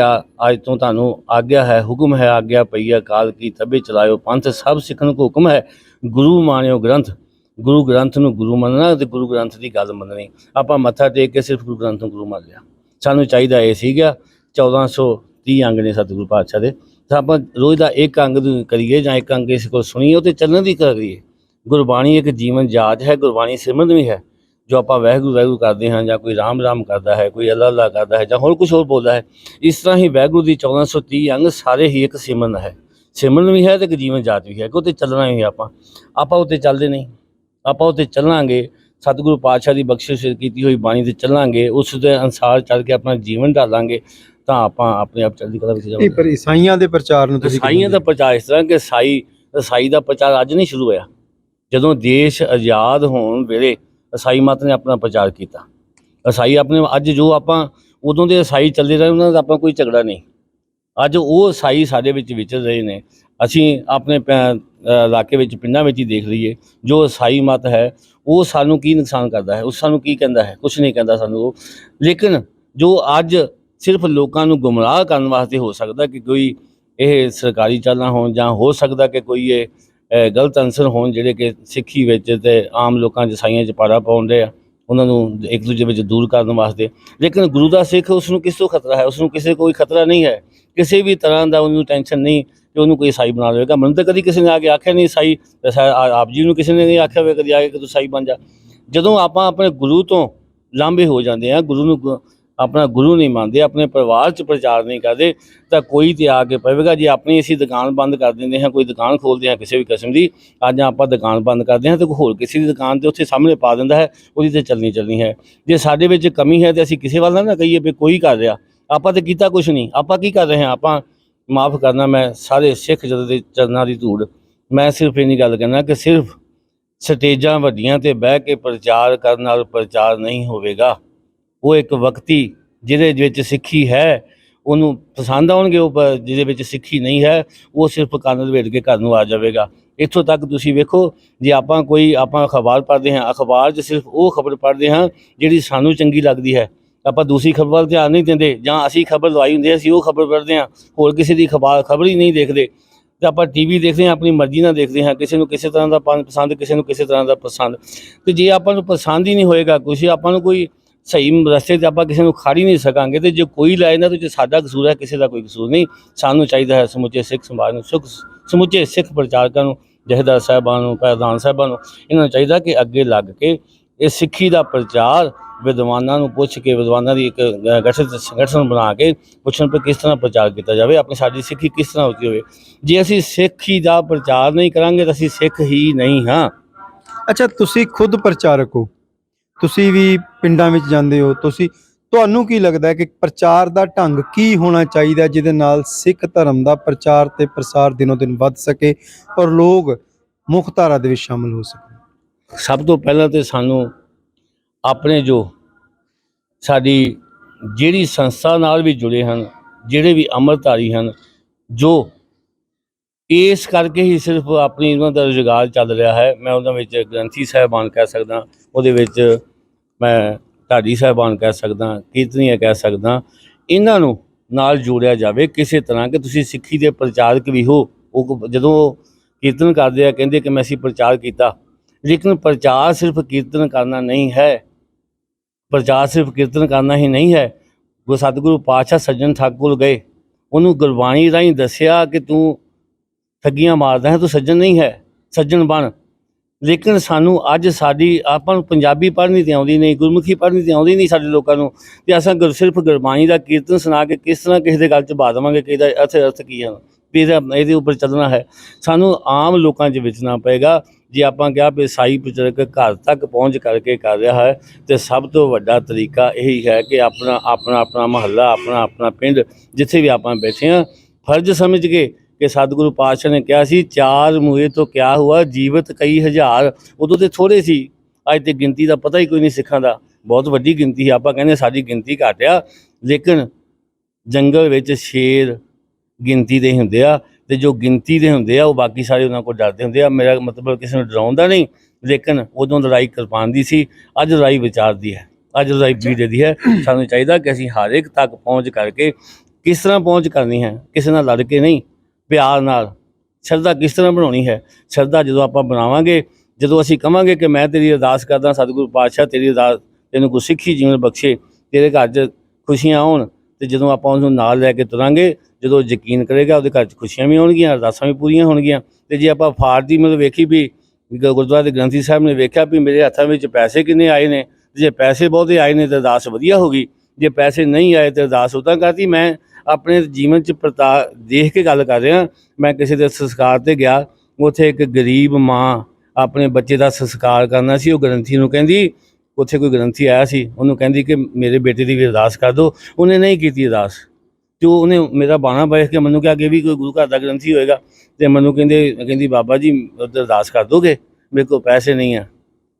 ਅੱਜ ਤੋਂ ਤੁਹਾਨੂੰ ਆਗਿਆ ਹੈ, ਹੁਕਮ ਹੈ, ਆਗਿਆ ਪਈ ਹੈ ਕਾਲ ਕੀ ਤਬੇ ਚਲਾਇਓ ਪੰਥ, ਸਭ ਸਿੱਖਣ ਕੋ ਹੁਕਮ ਹੈ ਗੁਰੂ ਮਾਣਿਓ ਗ੍ਰੰਥ। ਗੁਰੂ ਗ੍ਰੰਥ ਨੂੰ ਗੁਰੂ ਮੰਨਣਾ ਤੇ ਗੁਰੂ ਗ੍ਰੰਥ ਦੀ ਗੱਲ ਮੰਨਣੀ। ਆਪਾਂ ਮੱਥਾ ਟੇਕ ਕੇ ਸਿਰਫ ਗੁਰੂ ਗ੍ਰੰਥ ਨੂੰ ਗੁਰੂ ਮੰਨ ਲਿਆ। ਸਾਨੂੰ ਚਾਹੀਦਾ ਇਹ ਸੀਗਾ 1430 ਅੰਗ ਨੇ ਸਤਿਗੁਰੂ ਪਾਤਸ਼ਾਹ ਦੇ, ਤਾਂ ਆਪਾਂ ਰੋਜ਼ ਦਾ ਇੱਕ ਅੰਗ ਕਰੀਏ ਜਾਂ ਇੱਕ ਅੰਗ ਇਸ ਕੋਲ ਸੁਣੀਏ ਉਹ 'ਤੇ ਚੱਲਣ ਦੀ ਕਰੀਏ। ਗੁਰਬਾਣੀ ਇੱਕ ਜੀਵਨ ਜਾਚ ਹੈ, ਗੁਰਬਾਣੀ ਸਿਮਰਨ ਵੀ ਹੈ। ਜੋ ਆਪਾਂ ਵਾਹਿਗੁਰੂ ਵਾਹਿਗੁਰੂ ਕਰਦੇ ਹਾਂ, ਜਾਂ ਕੋਈ ਰਾਮ ਰਾਮ ਕਰਦਾ ਹੈ, ਕੋਈ ਅੱਲਾ ਅੱਲਾ ਕਰਦਾ ਹੈ, ਜਾਂ ਹੋਰ ਕੁਛ ਹੋਰ ਬੋਲਦਾ ਹੈ, ਇਸ ਤਰ੍ਹਾਂ ਹੀ ਵਾਹਿਗੁਰੂ ਦੀ 1430 ਅੰਗ ਸਾਰੇ ਹੀ ਇੱਕ ਸਿਮਰਨ ਹੈ। ਸਿਮਰਨ ਵੀ ਹੈ ਤੇ ਇੱਕ ਜੀਵਨ ਜਾਚ ਵੀ ਹੈ ਕਿ ਉਹ 'ਤੇ ਚੱਲਣਾ ਵੀ ਹੈ। ਆਪਾਂ ਉੱਤੇ ਚੱਲਦੇ ਨਹੀਂ। ਆਪਾਂ ਉੱਤੇ ਚੱਲਾਂਗੇ, ਸਤਿਗੁਰੂ ਪਾਤਸ਼ਾਹ ਦੀ ਬਖਸ਼ਿਸ਼ ਕੀਤੀ ਹੋਈ ਬਾਣੀ 'ਤੇ ਚੱਲਾਂਗੇ, ਉਸ ਦੇ ਅਨੁਸਾਰ ਚੱਲ ਕੇ ਆਪਣਾ ਜੀਵਨ ਢਾਲਾਂਗੇ ਤਾਂ ਆਪਾਂ ਆਪਣੇ ਆਪ ਚੜ੍ਹਦੀ ਕਲਾ ਵਿੱਚ ਜਾਵਾਂਗੇ। ਪਰ ਈਸਾਈਆਂ ਦੇ ਪ੍ਰਚਾਰ ਨੂੰ ਤੁਸੀਂ ਈਸਾਈਆਂ ਦਾ ਪ੍ਰਚਾਰ ਇਸ ਤਰ੍ਹਾਂ ਕਿ ਈਸਾਈ ਦਾ ਪ੍ਰਚਾਰ ਅੱਜ ਨਹੀਂ ਸ਼ੁਰੂ ਹੋਇਆ। ਜਦੋਂ ਦੇਸ਼ ਆਜ਼ਾਦ ਹੋਣ ਵੇਲੇ ਈਸਾਈ ਮਤ ਨੇ ਆਪਣਾ ਪ੍ਰਚਾਰ ਕੀਤਾ। ਈਸਾਈ ਆਪਣੇ ਅੱਜ ਜੋ ਆਪਾਂ ਉਦੋਂ ਦੇ ਈਸਾਈ ਚੱਲਦੇ ਰਹੇ, ਉਹਨਾਂ ਦਾ ਆਪਾਂ ਕੋਈ ਝਗੜਾ ਨਹੀਂ। ਅੱਜ ਉਹ ਈਸਾਈ ਸਾਡੇ ਵਿੱਚ ਵਿਚਰ ਰਹੇ ਨੇ। ਅਸੀਂ ਆਪਣੇ ਇਲਾਕੇ ਵਿੱਚ ਪਿੰਡਾਂ ਵਿੱਚ ਹੀ ਦੇਖ ਲਈਏ, ਜੋ ਈਸਾਈ ਮਤ ਹੈ ਉਹ ਸਾਨੂੰ ਕੀ ਨੁਕਸਾਨ ਕਰਦਾ ਹੈ, ਉਹ ਸਾਨੂੰ ਕੀ ਕਹਿੰਦਾ ਹੈ, ਕੁਛ ਨਹੀਂ ਕਹਿੰਦਾ ਸਾਨੂੰ ਉਹ। ਲੇਕਿਨ ਜੋ ਅੱਜ ਸਿਰਫ ਲੋਕਾਂ ਨੂੰ ਗੁੰਮਰਾਹ ਕਰਨ ਵਾਸਤੇ ਹੋ ਸਕਦਾ ਕਿ ਕੋਈ ਇਹ ਸਰਕਾਰੀ ਚਾਲਾਂ ਹੋਣ, ਜਾਂ ਹੋ ਸਕਦਾ ਕਿ ਕੋਈ ਇਹ ਗਲਤ ਅਨਸਰ ਹੋਣ ਜਿਹੜੇ ਕਿ ਸਿੱਖੀ ਵਿੱਚ ਤੇ ਆਮ ਲੋਕਾਂ 'ਚ ਈਸਾਈਆਂ 'ਚ ਪਾੜਾ ਪਾਉਂਦੇ ਆ, ਉਹਨਾਂ ਨੂੰ ਇੱਕ ਦੂਜੇ ਵਿੱਚ ਦੂਰ ਕਰਨ ਵਾਸਤੇ। ਲੇਕਿਨ ਗੁਰੂ ਦਾ ਸਿੱਖ, ਉਸ ਨੂੰ ਕਿਸ ਤੋਂ ਖਤਰਾ ਹੈ? ਉਸ ਨੂੰ ਕਿਸੇ ਕੋਈ ਖਤਰਾ ਨਹੀਂ ਹੈ, ਕਿਸੇ ਵੀ ਤਰ੍ਹਾਂ ਦਾ ਉਹਨੂੰ ਟੈਨਸ਼ਨ ਨਹੀਂ ਕਿ ਉਹਨੂੰ ਕੋਈ ਈਸਾਈ ਬਣਾ ਲਵੇਗਾ। ਮੈਨੂੰ ਤਾਂ ਕਦੀ ਕਿਸੇ ਨੇ ਆ ਕੇ ਆਖਿਆ ਨਹੀਂ ਈਸਾਈ, ਆਪ ਜੀ ਨੂੰ ਕਿਸੇ ਨੇ ਨਹੀਂ ਆਖਿਆ ਹੋਵੇ ਕਦੀ ਆ ਕੇ ਕਿ ਤੂੰ ਈਸਾਈ ਬਣ ਜਾ। ਜਦੋਂ ਆਪਾਂ ਆਪਣੇ ਗੁਰੂ ਤੋਂ ਲਾਂਭੇ ਹੋ ਜਾਂਦੇ ਹਾਂ, ਗੁਰੂ ਨੂੰ ਆਪਣਾ ਗੁਰੂ ਨਹੀਂ ਮੰਨਦੇ, ਆਪਣੇ ਪਰਿਵਾਰ 'ਚ ਪ੍ਰਚਾਰ ਨਹੀਂ ਕਰਦੇ, ਤਾਂ ਕੋਈ ਤੇ ਆ ਕੇ ਪਵੇਗਾ। ਜੇ ਆਪਣੀ ਅਸੀਂ ਦੁਕਾਨ ਬੰਦ ਕਰ ਦਿੰਦੇ ਹਾਂ, ਕੋਈ ਦੁਕਾਨ ਖੋਲ੍ਹਦੇ ਹਾਂ ਕਿਸੇ ਵੀ ਕਿਸਮ ਦੀ, ਅੱਜ ਆਪਾਂ ਦੁਕਾਨ ਬੰਦ ਕਰਦੇ ਹਾਂ ਤੇ ਹੋਰ ਕਿਸੇ ਦੀ ਦੁਕਾਨ 'ਤੇ ਉੱਥੇ ਸਾਹਮਣੇ ਪਾ ਦਿੰਦਾ ਹੈ, ਉਹਦੀ ਤਾਂ ਚੱਲਣੀ ਹੈ। ਜੇ ਸਾਡੇ ਵਿੱਚ ਕਮੀ ਹੈ ਤਾਂ ਅਸੀਂ ਕਿਸੇ ਵੱਲ ਨਾ ਕਹੀਏ ਵੀ ਕੋਈ ਕਰ ਰਿਹਾ, ਆਪਾਂ ਤਾਂ ਕੀਤਾ ਕੁਛ ਨਹੀਂ। ਆਪਾਂ ਕੀ ਕਰ ਰਹੇ ਹਾਂ? ਆਪਾਂ ਮਾਫ਼ ਕਰਨਾ, ਮੈਂ ਸਾਰੇ ਸਿੱਖ ਜਗਤ ਦੇ ਚਰਨਾਂ ਦੀ ਧੂੜ, ਮੈਂ ਸਿਰਫ ਇੰਨੀ ਗੱਲ ਕਹਿਣਾ ਕਿ ਸਿਰਫ ਸਟੇਜਾਂ ਵੱਡੀਆਂ 'ਤੇ ਬਹਿ ਕੇ ਪ੍ਰਚਾਰ ਕਰਨ ਨਾਲ ਪ੍ਰਚਾਰ ਨਹੀਂ ਹੋਵੇਗਾ। ਉਹ ਇੱਕ ਵਕਤੀ ਜਿਹਦੇ ਵਿੱਚ ਸਿੱਖੀ ਹੈ ਉਹਨੂੰ ਪਸੰਦ ਆਉਣਗੇ, ਉਹ ਜਿਹਦੇ ਵਿੱਚ ਸਿੱਖੀ ਨਹੀਂ ਹੈ ਉਹ ਸਿਰਫ ਕੰਨ ਲਪੇਟ ਕੇ ਘਰ ਨੂੰ ਆ ਜਾਵੇਗਾ। ਇੱਥੋਂ ਤੱਕ ਤੁਸੀਂ ਵੇਖੋ, ਜੇ ਆਪਾਂ ਅਖਬਾਰ ਪੜ੍ਹਦੇ ਹਾਂ, ਅਖਬਾਰ 'ਚ ਸਿਰਫ ਉਹ ਖਬਰ ਪੜ੍ਹਦੇ ਹਾਂ ਜਿਹੜੀ ਸਾਨੂੰ ਚੰਗੀ ਲੱਗਦੀ ਹੈ। ਆਪਾਂ ਦੂਸਰੀ ਖਬਰ ਵੱਲ ਧਿਆਨ ਨਹੀਂ ਦਿੰਦੇ, ਜਾਂ ਅਸੀਂ ਖਬਰ ਲਵਾਈ ਹੁੰਦੀ ਹੈ ਅਸੀਂ ਉਹ ਖਬਰ ਪੜ੍ਹਦੇ ਹਾਂ, ਹੋਰ ਕਿਸੇ ਦੀ ਖਬਰ ਹੀ ਨਹੀਂ ਦੇਖਦੇ। ਅਤੇ ਆਪਾਂ TV ਦੇਖਦੇ ਹਾਂ, ਆਪਣੀ ਮਰਜ਼ੀ ਨਾਲ ਦੇਖਦੇ ਹਾਂ, ਕਿਸੇ ਨੂੰ ਕਿਸੇ ਤਰ੍ਹਾਂ ਦਾ ਪਸੰਦ, ਕਿਸੇ ਨੂੰ ਕਿਸੇ ਤਰ੍ਹਾਂ ਦਾ ਪਸੰਦ। ਅਤੇ ਜੇ ਆਪਾਂ ਨੂੰ ਪਸੰਦ ਹੀ ਨਹੀਂ ਹੋਏਗਾ ਕੁਛ, ਆਪਾਂ ਨੂੰ ਕੋਈ ਸਹੀ ਰਸਤੇ 'ਤੇ ਆਪਾਂ ਕਿਸੇ ਨੂੰ ਖੜ ਹੀ ਨਹੀਂ ਸਕਾਂਗੇ, ਅਤੇ ਜੇ ਕੋਈ ਲਾਏ ਨਾ ਤਾਂ ਜੇ ਸਾਡਾ ਕਸੂਰ ਹੈ, ਕਿਸੇ ਦਾ ਕੋਈ ਕਸੂਰ ਨਹੀਂ। ਸਾਨੂੰ ਚਾਹੀਦਾ ਹੈ ਸਮੁੱਚੇ ਸਿੱਖ ਸਮਾਜ ਨੂੰ, ਸਮੁੱਚੇ ਸਿੱਖ ਪ੍ਰਚਾਰਕਾਂ ਨੂੰ, ਜਥੇਦਾਰ ਸਾਹਿਬਾਨ ਨੂੰ, ਪ੍ਰਧਾਨ ਸਾਹਿਬਾਨ ਨੂੰ, ਇਹਨਾਂ ਨੂੰ ਚਾਹੀਦਾ ਕਿ ਅੱਗੇ ਲੱਗ ਕੇ ਇਹ ਸਿੱਖੀ ਦਾ ਪ੍ਰਚਾਰ ਵਿਦਵਾਨਾਂ ਨੂੰ ਪੁੱਛ ਕੇ, ਵਿਦਵਾਨਾਂ ਦੀ ਇੱਕ ਸੰਗਠਨ ਬਣਾ ਕੇ ਪੁੱਛਣ ਪਰ ਕਿਸ ਤਰ੍ਹਾਂ ਪ੍ਰਚਾਰ ਕੀਤਾ ਜਾਵੇ, ਆਪਣੀ ਸਾਡੀ ਸਿੱਖੀ ਕਿਸ ਤਰ੍ਹਾਂ ਉੱਚੀ ਹੋਵੇ। ਜੇ ਅਸੀਂ ਸਿੱਖੀ ਦਾ ਪ੍ਰਚਾਰ ਨਹੀਂ ਕਰਾਂਗੇ ਤਾਂ ਅਸੀਂ ਸਿੱਖ ਹੀ ਨਹੀਂ ਹਾਂ। ਅੱਛਾ, ਤੁਸੀਂ ਖੁਦ ਪ੍ਰਚਾਰਕ ਹੋ, ਤੁਸੀਂ ਵੀ ਪਿੰਡਾਂ ਵਿੱਚ ਜਾਂਦੇ ਹੋ, ਤੁਹਾਨੂੰ ਕੀ ਲੱਗਦਾ ਹੈ ਕਿ ਪ੍ਰਚਾਰ ਦਾ ਢੰਗ ਕੀ ਹੋਣਾ ਚਾਹੀਦਾ ਜਿਹਦੇ ਨਾਲ ਸਿੱਖ ਧਰਮ ਦਾ ਪ੍ਰਚਾਰ ਤੇ ਪ੍ਰਸਾਰ ਦਿਨੋਂ ਦਿਨ ਵੱਧ ਸਕੇ ਔਰ ਲੋਕ ਮੁੱਖ ਧਾਰਾ ਦੇ ਵਿੱਚ ਸ਼ਾਮਲ ਹੋ ਸਕਣ? ਸਭ ਤੋਂ ਪਹਿਲਾਂ ਤਾਂ ਸਾਨੂੰ ਆਪਣੇ ਜੋ ਸਾਡੀ ਜਿਹੜੀ ਸੰਸਥਾ ਨਾਲ ਵੀ ਜੁੜੇ ਹਨ, ਜਿਹੜੇ ਵੀ ਅੰਮ੍ਰਿਤਧਾਰੀ ਹਨ, ਜੋ ਇਸ ਕਰਕੇ ਹੀ ਸਿਰਫ ਆਪਣੀ ਉਹਨਾਂ ਦਾ ਰੁਜ਼ਗਾਰ ਚੱਲ ਰਿਹਾ ਹੈ। ਮੈਂ ਉਹਨਾਂ ਵਿੱਚ ਗ੍ਰੰਥੀ ਸਾਹਿਬਾਨ ਕਹਿ ਸਕਦਾ, ਉਹਦੇ ਵਿੱਚ ਮੈਂ ਢਾਡੀ ਸਾਹਿਬਾਨ ਕਹਿ ਸਕਦਾ, ਕੀਰਤਨੀਆ ਕਹਿ ਸਕਦਾ। ਇਹਨਾਂ ਨੂੰ ਨਾਲ ਜੋੜਿਆ ਜਾਵੇ ਕਿਸੇ ਤਰ੍ਹਾਂ ਕਿ ਤੁਸੀਂ ਸਿੱਖੀ ਦੇ ਪ੍ਰਚਾਰਕ ਵੀ ਹੋ। ਉਹ ਜਦੋਂ ਕੀਰਤਨ ਕਰਦੇ ਆ ਕਹਿੰਦੇ ਕਿ ਮੈਂ ਅਸੀਂ ਪ੍ਰਚਾਰ ਕੀਤਾ, ਲੇਕਿਨ ਪ੍ਰਚਾਰ ਸਿਰਫ ਕੀਰਤਨ ਕਰਨਾ ਨਹੀਂ ਹੈ। ਪ੍ਰਚਾਰ ਸਿਰਫ ਕੀਰਤਨ ਕਰਨਾ ਹੀ ਨਹੀਂ ਹੈ। ਸਤਿਗੁਰੂ ਪਾਤਸ਼ਾਹ ਸੱਜਣ ਠੱਗ ਕੋਲ ਗਏ, ਉਹਨੂੰ ਗੁਰਬਾਣੀ ਰਾਹੀਂ ਦੱਸਿਆ ਕਿ ਤੂੰ ਠੱਗੀਆਂ ਮਾਰਦਾ ਹੈ, ਤੂੰ ਸੱਜਣ ਨਹੀਂ ਹੈ, ਸੱਜਣ ਬਣ। ਲੇਕਿਨ ਸਾਨੂੰ ਅੱਜ ਆਪਾਂ ਨੂੰ ਪੰਜਾਬੀ ਪੜ੍ਹਨੀ ਤਾਂ ਆਉਂਦੀ ਨਹੀਂ, ਗੁਰਮੁਖੀ ਪੜ੍ਹਨੀ ਤਾਂ ਆਉਂਦੀ ਨਹੀਂ ਸਾਡੇ ਲੋਕਾਂ ਨੂੰ, ਅਤੇ ਅਸਾਂ ਸਿਰਫ ਗੁਰਬਾਣੀ ਦਾ ਕੀਰਤਨ ਸੁਣਾ ਕੇ ਕਿਸ ਤਰ੍ਹਾਂ ਕਿਸੇ ਦੇ ਗੱਲ 'ਚ ਪਾ ਦੇਵਾਂਗੇ ਕਿ ਇਹਦਾ ਅਰਥ ਕੀ ਹੈ। ਵੀ ਇਹਦੇ ਉੱਪਰ ਚੱਲਣਾ ਹੈ। ਸਾਨੂੰ ਆਮ ਲੋਕਾਂ 'ਚ ਵਿਚਰਨਾ ਪਏਗਾ। ਜੇ ਆਪਾਂ ਕਿਹਾ ਵੀ ਈਸਾਈ ਪ੍ਰਚਾਰਕ ਘਰ ਤੱਕ ਪਹੁੰਚ ਕਰਕੇ ਕਰ ਰਿਹਾ ਹੈ, ਤੇ ਸਭ ਤੋਂ ਵੱਡਾ ਤਰੀਕਾ ਇਹੀ ਹੈ ਕਿ ਆਪਣਾ ਮੁਹੱਲਾ, ਆਪਣਾ ਪਿੰਡ, ਜਿੱਥੇ ਵੀ ਆਪਾਂ ਬੈਠੇ ਹਾਂ, ਫਰਜ਼ ਸਮਝ ਕੇ ਕਿ ਸਤਿਗੁਰੂ ਪਾਤਸ਼ਾਹ ਨੇ ਕਿਹਾ ਸੀ, ਚਾਰ ਮੂਹੇ ਤੋਂ ਕਿਆ ਹੁਆ, ਜੀਵਤ ਕਈ ਹਜ਼ਾਰ। ਉਦੋਂ ਤੇ ਥੋੜ੍ਹੇ ਸੀ, ਅੱਜ ਤੇ ਗਿਣਤੀ ਦਾ ਪਤਾ ਹੀ ਕੋਈ ਨਹੀਂ ਸਿੱਖਾਂ ਦਾ, ਬਹੁਤ ਵੱਡੀ ਗਿਣਤੀ ਸੀ। ਆਪਾਂ ਕਹਿੰਦੇ ਸਾਡੀ ਗਿਣਤੀ ਘੱਟ ਆ, ਲੇਕਿਨ ਜੰਗਲ ਵਿੱਚ ਸ਼ੇਰ ਗਿਣਤੀ ਦੇ ਹੁੰਦੇ ਆ, ਤੇ ਜੋ ਗਿਣਤੀ ਦੇ ਹੁੰਦੇ ਆ ਉਹ ਬਾਕੀ ਸਾਰੇ ਉਹਨਾਂ ਕੋਲ ਡਰਦੇ ਹੁੰਦੇ ਆ। ਮੇਰਾ ਮਤਲਬ ਕਿਸੇ ਨੂੰ ਡਰਾਉਂਦਾ ਨਹੀਂ, ਲੇਕਿਨ ਉਦੋਂ ਲੜਾਈ ਕਿਰਪਾਨ ਦੀ ਸੀ, ਅੱਜ ਲੜਾਈ ਵਿਚਾਰ ਦੀ ਹੈ, ਅੱਜ ਲੜਾਈ ਬੀੜੇ ਦੀ ਹੈ। ਸਾਨੂੰ ਚਾਹੀਦਾ ਕਿ ਅਸੀਂ ਹਰ ਇੱਕ ਤੱਕ ਪਹੁੰਚ ਕਰਕੇ, ਕਿਸ ਤਰ੍ਹਾਂ ਪਹੁੰਚ ਕਰਨੀ ਹੈ, ਕਿਸੇ ਨਾਲ ਲੜ ਕੇ ਨਹੀਂ, ਪਿਆਰ ਨਾਲ। ਸ਼ਰਧਾ ਕਿਸ ਤਰ੍ਹਾਂ ਬਣਾਉਣੀ ਹੈ? ਸ਼ਰਧਾ ਜਦੋਂ ਆਪਾਂ ਬਣਾਵਾਂਗੇ, ਜਦੋਂ ਅਸੀਂ ਕਹਾਂਗੇ ਕਿ ਮੈਂ ਤੇਰੀ ਅਰਦਾਸ ਕਰਦਾ ਸਤਿਗੁਰੂ ਪਾਤਸ਼ਾਹ, ਤੇਰੀ ਅਰਦਾਸ ਤੈਨੂੰ ਕੋਈ ਸਿੱਖੀ ਜੀਵਨ ਬਖਸ਼ੇ, ਤੇਰੇ ਘਰ 'ਚ ਖੁਸ਼ੀਆਂ ਆਉਣ, ਤੇ ਜਦੋਂ ਆਪਾਂ ਉਹਨੂੰ ਨਾਲ ਲੈ ਕੇ ਤੁਰਾਂਗੇ, ਜਦੋਂ ਯਕੀਨ ਕਰੇਗਾ, ਉਹਦੇ ਘਰ 'ਚ ਖੁਸ਼ੀਆਂ ਵੀ ਆਉਣਗੀਆਂ, ਅਰਦਾਸਾਂ ਵੀ ਪੂਰੀਆਂ ਹੋਣਗੀਆਂ। ਤੇ ਜੇ ਆਪਾਂ ਫਾੜਦੀ ਮਤਲਬ ਵੇਖੀ ਵੀ ਗੁਰਦੁਆਰੇ ਦੇ ਗ੍ਰੰਥੀ ਸਾਹਿਬ ਨੇ ਵੇਖਿਆ ਵੀ ਮੇਰੇ ਹੱਥਾਂ ਵਿੱਚ ਪੈਸੇ ਕਿੰਨੇ ਆਏ ਨੇ, ਜੇ ਪੈਸੇ ਬਹੁਤੇ ਆਏ ਨੇ ਤਾਂ ਅਰਦਾਸ ਵਧੀਆ ਹੋ ਗਈ, ਜੇ ਪੈਸੇ ਨਹੀਂ ਆਏ ਤਾਂ ਅਰਦਾਸ ਉੱਦਾਂ ਕਰਤੀ। ਮੈਂ ਆਪਣੇ ਜੀਵਨ 'ਚ ਦੇਖ ਕੇ ਗੱਲ ਕਰ ਰਿਹਾ। ਮੈਂ ਕਿਸੇ ਦੇ ਸੰਸਕਾਰ 'ਤੇ ਗਿਆ, ਉੱਥੇ ਇੱਕ ਗਰੀਬ ਮਾਂ ਆਪਣੇ ਬੱਚੇ ਦਾ ਸੰਸਕਾਰ ਕਰਨਾ ਸੀ। ਉਹ ਗ੍ਰੰਥੀ ਨੂੰ ਕਹਿੰਦੀ, ਉੱਥੇ ਕੋਈ ਗ੍ਰੰਥੀ ਆਇਆ ਸੀ, ਉਹਨੂੰ ਕਹਿੰਦੀ ਕਿ ਮੇਰੇ ਬੇਟੇ ਦੀ ਵੀ ਅਰਦਾਸ ਕਰ ਦਿਓ। ਉਹਨੇ ਨਹੀਂ ਕੀਤੀ ਅਰਦਾਸ, ਅਤੇ ਉਹਨੇ ਮੇਰਾ ਬਾਣਾ ਵੇਖ ਕੇ ਮੈਨੂੰ ਕਿਹਾ ਕਿ ਵੀ ਕੋਈ ਗੁਰੂ ਘਰ ਦਾ ਗ੍ਰੰਥੀ ਹੋਏਗਾ, ਅਤੇ ਮੈਨੂੰ ਕਹਿੰਦੀ ਬਾਬਾ ਜੀ ਅਰਦਾਸ ਕਰ ਦੋਗੇ? ਮੇਰੇ ਕੋਲ ਪੈਸੇ ਨਹੀਂ ਆ।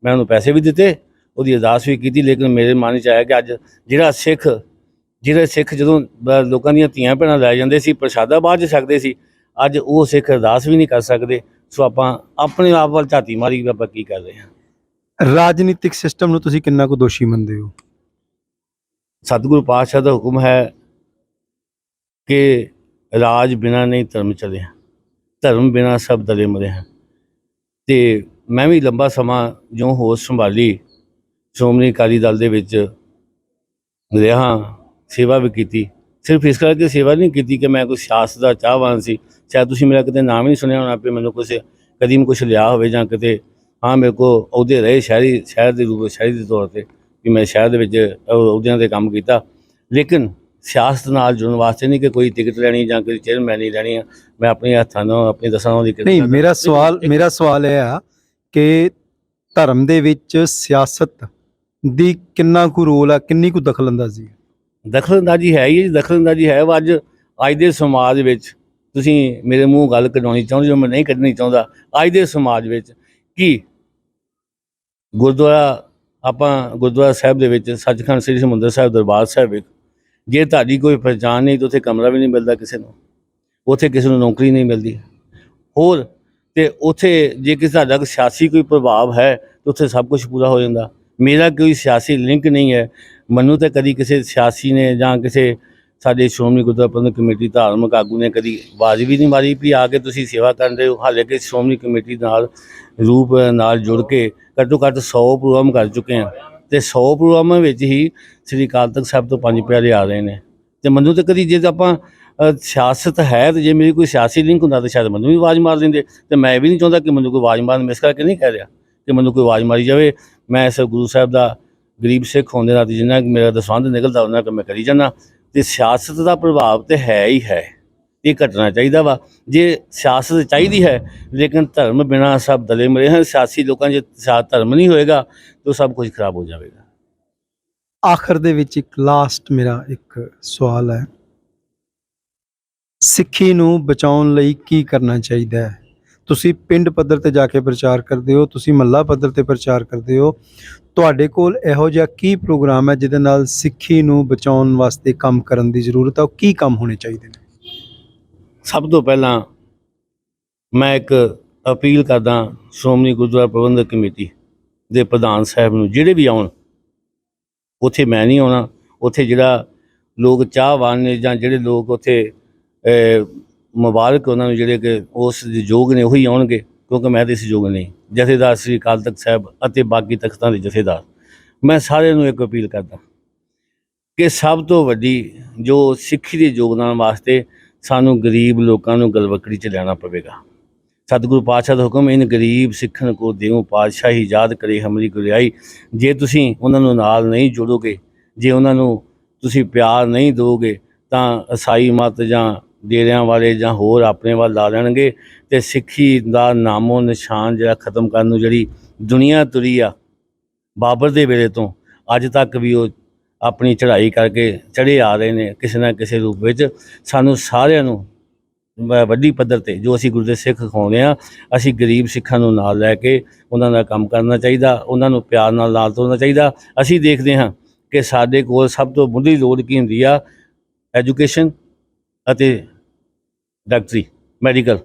ਮੈਂ ਉਹਨੂੰ ਪੈਸੇ ਵੀ ਦਿੱਤੇ, ਉਹਦੀ ਅਰਦਾਸ ਵੀ ਕੀਤੀ, ਲੇਕਿਨ ਮੇਰੇ ਮਨ 'ਚ ਆਇਆ ਕਿ ਅੱਜ ਜਿਹੜੇ ਸਿੱਖ ਜਦੋਂ ਲੋਕਾਂ ਦੀਆਂ ਧੀਆਂ ਭੈਣਾਂ ਲੈ ਜਾਂਦੇ ਸੀ, ਪ੍ਰਸ਼ਾਦਾ ਬਾਅਦ 'ਚ ਛਕਦੇ ਸੀ, ਅੱਜ ਉਹ ਸਿੱਖ ਅਰਦਾਸ ਵੀ ਨਹੀਂ ਕਰ ਸਕਦੇ। ਸੋ ਆਪਾਂ ਆਪਣੇ ਆਪ ਵੱਲ ਝਾਤੀ ਮਾਰੀ ਵੀ ਆਪਾਂ ਕੀ ਕਰ ਰਹੇ ਹਾਂ। ਰਾਜਨੀਤਿਕ ਸਿਸਟਮ ਨੂੰ ਤੁਸੀਂ ਕਿੰਨਾ ਕੁ ਦੋਸ਼ੀ ਮੰਨਦੇ ਹੋ? ਸਤਿਗੁਰੂ ਪਾਤਸ਼ਾਹ ਦਾ ਹੁਕਮ ਹੈ ਕਿ ਰਾਜ ਬਿਨਾਂ ਨਹੀਂ ਧਰਮ ਚੱਲਿਆ, ਧਰਮ ਬਿਨਾਂ ਸਭ ਦਲੇ ਮਰੇ ਹਨ। ਅਤੇ ਮੈਂ ਵੀ ਲੰਬਾ ਸਮਾਂ ਜੋ ਹੋਸ਼ ਸੰਭਾਲੀ, ਸ਼੍ਰੋਮਣੀ ਅਕਾਲੀ ਦਲ ਦੇ ਵਿੱਚ ਰਿਹਾ, ਸੇਵਾ ਵੀ ਕੀਤੀ। ਸਿਰਫ ਇਸ ਕਰਕੇ ਸੇਵਾ ਨਹੀਂ ਕੀਤੀ ਕਿ ਮੈਂ ਕੋਈ ਸਿਆਸਤ ਦਾ ਚਾਹਵਾਨ ਸੀ। ਸ਼ਾਇਦ ਤੁਸੀਂ ਮੇਰਾ ਕਿਤੇ ਨਾਮ ਹੀ ਨਹੀਂ ਸੁਣਿਆ ਹੋਣਾ ਵੀ ਮੈਨੂੰ ਕਦੀ ਮੈਂ ਕੁਛ ਲਿਆ ਹੋਵੇ, ਜਾਂ ਕਿਤੇ ਹਾਂ ਮੇਰੇ ਕੋਲ ਅਹੁਦੇ ਰਹੇ ਸ਼ਹਿਰ ਦੇ ਤੌਰ 'ਤੇ, ਕਿ ਮੈਂ ਸ਼ਹਿਰ ਦੇ ਵਿੱਚ ਅਹੁਦਿਆਂ 'ਤੇ ਕੰਮ ਕੀਤਾ, ਲੇਕਿਨ ਸਿਆਸਤ ਨਾਲ ਜੁੜਨ ਵਾਸਤੇ ਨਹੀਂ ਕਿ ਕੋਈ ਟਿਕਟ ਲੈਣੀ ਜਾਂ ਕੋਈ ਚੇਅਰਮੈਨੀ ਲੈਣੀ ਆ। ਮੈਂ ਆਪਣੇ ਹੱਥਾਂ ਨਾਲ ਆਪਣੀ ਦਸਾਂ ਦੀ ਨਹੀਂ, ਮੇਰਾ ਸਵਾਲ ਇਹ ਆ ਕਿ ਧਰਮ ਦੇ ਵਿੱਚ ਸਿਆਸਤ ਦੀ ਕਿੰਨਾ ਕੁ ਰੋਲ ਆ, ਕਿੰਨੀ ਕੁ ਦਖਲਅੰਦਾਜ਼ੀ? ਦਖਲਅੰਦਾਜ਼ੀ ਹੈ ਹੀ, ਦਖਲਅੰਦਾਜ਼ੀ ਹੈ। ਅੱਜ ਦੇ ਸਮਾਜ ਵਿੱਚ ਤੁਸੀਂ ਮੇਰੇ ਮੂੰਹ ਗੱਲ ਕਢਾਉਣੀ ਚਾਹੁੰਦੇ ਹੋ, ਮੈਂ ਨਹੀਂ ਕੱਢਣੀ ਚਾਹੁੰਦਾ। ਅੱਜ ਦੇ ਸਮਾਜ ਵਿੱਚ ਕੀ ਗੁਰਦੁਆਰਾ ਸਾਹਿਬ ਦੇ ਵਿੱਚ, ਸੱਚਖੰਡ ਸ੍ਰੀ ਹਰਿਮੰਦਰ ਸਾਹਿਬ ਦਰਬਾਰ ਸਾਹਿਬ ਵਿੱਚ, ਜੇ ਤੁਹਾਡੀ ਕੋਈ ਪਹਿਚਾਣ ਨਹੀਂ ਤਾਂ ਉੱਥੇ ਕਮਰਾ ਵੀ ਨਹੀਂ ਮਿਲਦਾ ਕਿਸੇ ਨੂੰ, ਉੱਥੇ ਕਿਸੇ ਨੂੰ ਨੌਕਰੀ ਨਹੀਂ ਮਿਲਦੀ। ਹੋਰ ਅਤੇ ਉੱਥੇ ਜੇ ਕਿਸੇ ਤੁਹਾਡਾ ਸਿਆਸੀ ਕੋਈ ਪ੍ਰਭਾਵ ਹੈ ਤਾਂ ਉੱਥੇ ਸਭ ਕੁਛ ਪੂਰਾ ਹੋ ਜਾਂਦਾ। ਮੇਰਾ ਕੋਈ ਸਿਆਸੀ ਲਿੰਕ ਨਹੀਂ ਹੈ, ਮੈਨੂੰ ਤਾਂ ਕਦੀ ਕਿਸੇ ਸਿਆਸੀ ਨੇ ਜਾਂ ਕਿਸੇ ਸਾਡੇ ਸ਼੍ਰੋਮਣੀ ਗੁਰਦੁਆਰਾ ਪ੍ਰਬੰਧਕ ਕਮੇਟੀ ਧਾਰਮਿਕ ਆਗੂ ਨੇ ਕਦੀ ਆਵਾਜ਼ ਵੀ ਨਹੀਂ ਮਾਰੀ ਵੀ ਆ ਕੇ ਤੁਸੀਂ ਸੇਵਾ ਕਰ ਰਹੇ ਹੋ। ਹਾਲੇ ਕਿ ਸ਼੍ਰੋਮਣੀ ਕਮੇਟੀ ਨਾਲ ਜੁੜ ਕੇ ਘੱਟੋ ਘੱਟ 100 ਪ੍ਰੋਗਰਾਮ ਕਰ ਚੁੱਕੇ ਹਾਂ, ਅਤੇ 100 ਪ੍ਰੋਗਰਾਮਾਂ ਵਿੱਚ ਹੀ ਸ੍ਰੀ ਅਕਾਲ ਤਖਤ ਸਾਹਿਬ ਤੋਂ 5 ਪਿਆਰੇ ਆ ਰਹੇ ਨੇ। ਅਤੇ ਮੈਨੂੰ ਤਾਂ ਕਦੀ ਜੇ ਆਪਾਂ ਸਿਆਸਤ ਹੈ, ਅਤੇ ਜੇ ਮੇਰੀ ਕੋਈ ਸਿਆਸੀ ਲਿੰਕ ਹੁੰਦਾ ਤਾਂ ਸ਼ਾਇਦ ਮੈਨੂੰ ਵੀ ਆਵਾਜ਼ ਮਾਰ ਦਿੰਦੇ। ਅਤੇ ਮੈਂ ਵੀ ਨਹੀਂ ਚਾਹੁੰਦਾ ਕਿ ਮੈਨੂੰ ਕੋਈ ਆਵਾਜ਼ ਮਾਰਨ, ਮੈਂ ਇਸ ਕਰਕੇ ਨਹੀਂ ਕਹਿ ਰਿਹਾ ਕਿ ਮੈਨੂੰ ਕੋਈ ਆਵਾਜ਼ ਮਾਰੀ ਜਾਵੇ। ਮੈਂ ਇਸ ਗੁਰੂ ਸਾਹਿਬ ਦਾ ਗਰੀਬ ਸਿੱਖ ਹੋਣ ਦੇ ਨਾਤੇ ਜਿੰਨਾ ਮੇਰਾ ਦਸਵੰਧ ਨਿਕਲਦਾ ਉਹਨਾਂ ਕੁ ਮੈਂ ਕਰੀ ਜਾਂਦਾ। ਅਤੇ ਸਿਆਸਤ ਦਾ ਪ੍ਰਭਾਵ ਤਾਂ ਹੈ ਹੀ ਹੈ, ਇਹ ਘਟਣਾ ਚਾਹੀਦਾ ਵਾ। ਜੇ ਸਿਆਸਤ ਚਾਹੀਦੀ ਹੈ, ਲੇਕਿਨ ਧਰਮ ਬਿਨਾਂ ਸਭ ਦਲੇ ਮਰੇ ਹਨ। ਸਿਆਸੀ ਲੋਕਾਂ 'ਚ ਧਰਮ ਨਹੀਂ ਹੋਏਗਾ ਤਾਂ ਸਭ ਕੁਝ ਖਰਾਬ ਹੋ ਜਾਵੇਗਾ। ਆਖਰ ਦੇ ਵਿੱਚ ਇੱਕ ਲਾਸਟ ਮੇਰਾ ਇੱਕ ਸਵਾਲ ਹੈ, ਸਿੱਖੀ ਨੂੰ ਬਚਾਉਣ ਲਈ ਕੀ ਕਰਨਾ ਚਾਹੀਦਾ ਹੈ? ਤੁਸੀਂ ਪਿੰਡ ਪੱਧਰ ਤੇ ਜਾ ਕੇ ਪ੍ਰਚਾਰ ਕਰਦੇ ਹੋ, ਤੁਸੀਂ ਮਹੱਲਾ ਪੱਧਰ ਤੇ ਪ੍ਰਚਾਰ ਕਰਦੇ ਹੋ, ਤੁਹਾਡੇ ਕੋਲ ਇਹੋ ਜਿਹਾ ਕੀ ਪ੍ਰੋਗਰਾਮ ਹੈ ਜਿਹਦੇ ਨਾਲ ਸਿੱਖੀ ਨੂੰ ਬਚਾਉਣ ਵਾਸਤੇ ਕੰਮ ਕਰਨ ਦੀ ਜ਼ਰੂਰਤ ਹੈ? ਉਹ ਕੀ ਕੰਮ ਹੋਣੇ ਚਾਹੀਦੇ ਨੇ? ਸਭ ਤੋਂ ਪਹਿਲਾਂ ਮੈਂ ਇੱਕ ਅਪੀਲ ਕਰਦਾ ਸ਼੍ਰੋਮਣੀ ਗੁਰਦੁਆਰਾ ਪ੍ਰਬੰਧਕ ਕਮੇਟੀ ਦੇ ਪ੍ਰਧਾਨ ਸਾਹਿਬ ਨੂੰ, ਜਿਹੜੇ ਵੀ ਆਉਣ, ਉੱਥੇ ਮੈਂ ਨਹੀਂ ਆਉਣਾ, ਉੱਥੇ ਜਿਹੜਾ ਲੋਕ ਚਾਹਵਾਨ ਨੇ ਜਾਂ ਜਿਹੜੇ ਲੋਕ ਉੱਥੇ ਮੁਬਾਰਕ ਉਹਨਾਂ ਨੂੰ ਜਿਹੜੇ ਕਿ ਉਸ ਦੇ ਯੋਗ ਨੇ ਉਹੀ ਆਉਣਗੇ, ਕਿਉਂਕਿ ਮੈਂ ਤਾਂ ਇਸ ਯੋਗ ਨਹੀਂ। ਜਥੇਦਾਰ ਸ੍ਰੀ ਅਕਾਲ ਤਖਤ ਸਾਹਿਬ ਅਤੇ ਬਾਕੀ ਤਖਤਾਂ ਦੇ ਜਥੇਦਾਰ, ਮੈਂ ਸਾਰਿਆਂ ਨੂੰ ਇੱਕ ਅਪੀਲ ਕਰਦਾ ਕਿ ਸਭ ਤੋਂ ਵੱਡੀ ਜੋ ਸਿੱਖੀ ਦੇ ਯੋਗਦਾਨ ਵਾਸਤੇ ਸਾਨੂੰ ਗਰੀਬ ਲੋਕਾਂ ਨੂੰ ਗਲਵੱਕੜੀ 'ਚ ਲੈਣਾ ਪਵੇਗਾ। ਸਤਿਗੁਰੂ ਪਾਤਸ਼ਾਹ ਦਾ ਹੁਕਮ, ਇਨ ਗਰੀਬ ਸਿੱਖਣ ਕੋ ਦਿਓ ਪਾਤਸ਼ਾਹੀ, ਯਾਦ ਕਰੇ ਹਮਰੀ ਗੁਰਿਆਈ। ਜੇ ਤੁਸੀਂ ਉਹਨਾਂ ਨੂੰ ਨਾਲ ਨਹੀਂ ਜੋੜੋਗੇ, ਜੇ ਉਹਨਾਂ ਨੂੰ ਤੁਸੀਂ ਪਿਆਰ ਨਹੀਂ ਦਿਓਗੇ, ਤਾਂ ਈਸਾਈ ਮਤ ਜਾਂ ਡੇਰਿਆਂ ਵਾਲੇ ਜਾਂ ਹੋਰ ਆਪਣੇ ਵੱਲ ਲਾ ਲੈਣਗੇ ਤੇ ਸਿੱਖੀ ਦਾ ਨਾਮੋ ਨਿਸ਼ਾਨ ਜਿਹੜਾ ਖਤਮ ਕਰਨ ਨੂੰ ਜਿਹੜੀ ਦੁਨੀਆ ਤੁਰੀ ਆ ਬਾਬਰ ਦੇ ਵੇਲੇ ਤੋਂ ਅੱਜ ਤੱਕ ਵੀ ਉਹ ਆਪਣੀ ਚੜ੍ਹਾਈ ਕਰਕੇ ਚੜ੍ਹੇ ਆ ਰਹੇ ਨੇ ਕਿਸੇ ਨਾ ਕਿਸੇ ਰੂਪ ਵਿੱਚ। ਸਾਨੂੰ ਸਾਰਿਆਂ ਨੂੰ ਵੱਡੀ ਪੱਧਰ 'ਤੇ ਜੋ ਅਸੀਂ ਗੁਰੂ ਦੇ ਸਿੱਖ ਅਖਾਉਂਦੇ ਹਾਂ, ਅਸੀਂ ਗਰੀਬ ਸਿੱਖਾਂ ਨੂੰ ਨਾਲ ਲੈ ਕੇ ਉਹਨਾਂ ਦਾ ਕੰਮ ਕਰਨਾ ਚਾਹੀਦਾ, ਉਹਨਾਂ ਨੂੰ ਪਿਆਰ ਨਾਲ ਤੋਰਨਾ ਚਾਹੀਦਾ। ਅਸੀਂ ਦੇਖਦੇ ਹਾਂ ਕਿ ਸਾਡੇ ਕੋਲ ਸਭ ਤੋਂ ਮੁੱਢਲੀ ਲੋੜ ਕੀ ਹੁੰਦੀ ਆ, ਐਜੂਕੇਸ਼ਨ ਅਤੇ ਡਾਕਟਰੀ ਮੈਡੀਕਲ,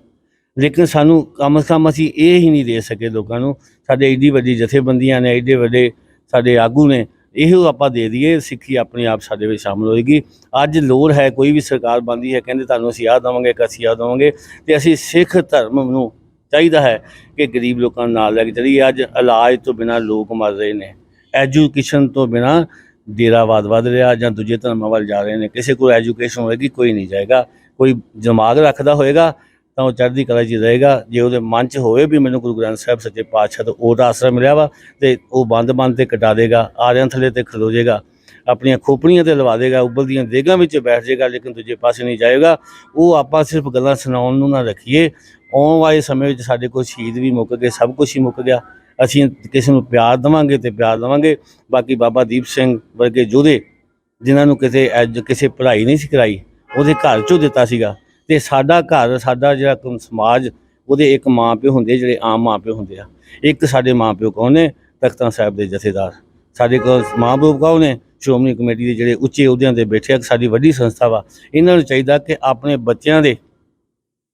ਲੇਕਿਨ ਸਾਨੂੰ ਕਮ ਸੇ ਕਮ ਅਸੀਂ ਇਹ ਹੀ ਨਹੀਂ ਦੇ ਸਕੇ ਲੋਕਾਂ ਨੂੰ। ਸਾਡੇ ਏਡੀ ਵੱਡੀ ਜਥੇਬੰਦੀਆਂ ਨੇ, ਏਡੇ ਵੱਡੇ ਸਾਡੇ ਆਗੂ ਨੇ, ਇਹੋ ਆਪਾਂ ਦੇ ਦਈਏ, ਸਿੱਖੀ ਆਪਣੇ ਆਪ ਸਾਡੇ ਵਿੱਚ ਸ਼ਾਮਲ ਹੋਏਗੀ। ਅੱਜ ਲੋੜ ਹੈ, ਕੋਈ ਵੀ ਸਰਕਾਰ ਬਣਦੀ ਹੈ ਕਹਿੰਦੇ ਤੁਹਾਨੂੰ ਅਸੀਂ ਆਹ ਦੇਵਾਂਗੇ, ਅਸੀਂ ਆਹ ਦੇਵਾਂਗੇ, ਅਤੇ ਅਸੀਂ ਸਿੱਖ ਧਰਮ ਨੂੰ ਚਾਹੀਦਾ ਹੈ ਕਿ ਗਰੀਬ ਲੋਕਾਂ ਨੂੰ ਨਾਲ ਲੈ ਕੇ ਚੱਲੀਏ। ਅੱਜ ਇਲਾਜ ਤੋਂ ਬਿਨਾਂ ਲੋਕ ਮਰ ਰਹੇ ਨੇ, ਐਜੂਕੇਸ਼ਨ ਤੋਂ ਬਿਨਾਂ ਡੇਰਾਵਾਦ ਵੱਧ ਰਿਹਾ ਜਾਂ ਦੂਜੇ ਧਰਮਾਂ ਵੱਲ ਜਾ ਰਹੇ ਨੇ। ਕਿਸੇ ਕੋਲ ਐਜੂਕੇਸ਼ਨ ਹੋਏਗੀ ਕੋਈ ਨਹੀਂ ਜਾਏਗਾ, ਕੋਈ ਦਿਮਾਗ ਰੱਖਦਾ ਹੋਏਗਾ ਤਾਂ ਉਹ ਚੜ੍ਹਦੀ ਕਲਾ 'ਚ ਰਹੇਗਾ। ਜੇ ਉਹਦੇ ਮਨ 'ਚ ਹੋਵੇ ਵੀ ਮੈਨੂੰ ਗੁਰੂ ਗ੍ਰੰਥ ਸਾਹਿਬ ਸੱਚੇ ਪਾਤਸ਼ਾਹ ਤੋਂ ਓਟ ਆਸਰਾ ਮਿਲਿਆ ਵਾ, ਅਤੇ ਉਹ ਬੰਦ 'ਤੇ ਕਟਾ ਦੇਗਾ, ਆਰਿਆਂ ਥੱਲੇ 'ਤੇ ਖਲੋ ਜਾਏਗਾ, ਆਪਣੀਆਂ ਖੋਪੜੀਆਂ 'ਤੇ ਲਵਾ ਦੇਗਾ, ਉੱਬਲਦੀਆਂ ਦੇਗਾਂ ਵਿੱਚ ਬੈਠ ਜਾਏਗਾ, ਲੇਕਿਨ ਦੂਜੇ ਪਾਸੇ ਨਹੀਂ ਜਾਏਗਾ। ਉਹ ਆਪਾਂ ਸਿਰਫ ਗੱਲਾਂ ਸੁਣਾਉਣ ਨੂੰ ਨਾ ਰੱਖੀਏ। ਆਉਣ ਵਾਲੇ ਸਮੇਂ ਵਿੱਚ ਸਾਡੇ ਕੋਲ ਸ਼ਹੀਦ ਵੀ ਮੁੱਕ ਗਏ, ਸਭ ਕੁਛ ਹੀ ਮੁੱਕ ਗਿਆ। ਅਸੀਂ ਕਿਸੇ ਨੂੰ ਪਿਆਰ ਦੇਵਾਂਗੇ ਤੇ ਪਿਆਰ ਦੇਵਾਂਗੇ। ਬਾਕੀ ਬਾਬਾ ਦੀਪ ਸਿੰਘ ਵਰਗੇ ਯੋਧੇ ਜਿਨ੍ਹਾਂ ਨੂੰ ਕਿਸੇ ਪੜ੍ਹਾਈ ਨਹੀਂ ਸੀ ਕਰਾਈ, ਉਹਦੇ ਘਰ 'ਚੋਂ ਦਿੱਤਾ ਸੀਗਾ। ਅਤੇ ਸਾਡਾ ਘਰ, ਸਾਡਾ ਜਿਹੜਾ ਸਮਾਜ, ਉਹਦੇ ਇੱਕ ਮਾਂ ਪਿਓ ਹੁੰਦੇ ਜਿਹੜੇ ਆਮ ਮਾਂ ਪਿਓ ਹੁੰਦੇ ਆ। ਇੱਕ ਸਾਡੇ ਮਾਂ ਪਿਓ ਕੌਣ ਨੇ? ਤਖਤਾਂ ਸਾਹਿਬ ਦੇ ਜਥੇਦਾਰ। ਸਾਡੇ ਕੋਲ ਮਾਂ ਪਿਓ ਕੌਣ ਨੇ? ਸ਼੍ਰੋਮਣੀ ਕਮੇਟੀ ਦੇ ਜਿਹੜੇ ਉੱਚੇ ਅਹੁਦਿਆਂ 'ਤੇ ਬੈਠੇ ਆ, ਸਾਡੀ ਵੱਡੀ ਸੰਸਥਾ ਵਾ। ਇਹਨਾਂ ਨੂੰ ਚਾਹੀਦਾ ਕਿ ਆਪਣੇ ਬੱਚਿਆਂ ਦੇ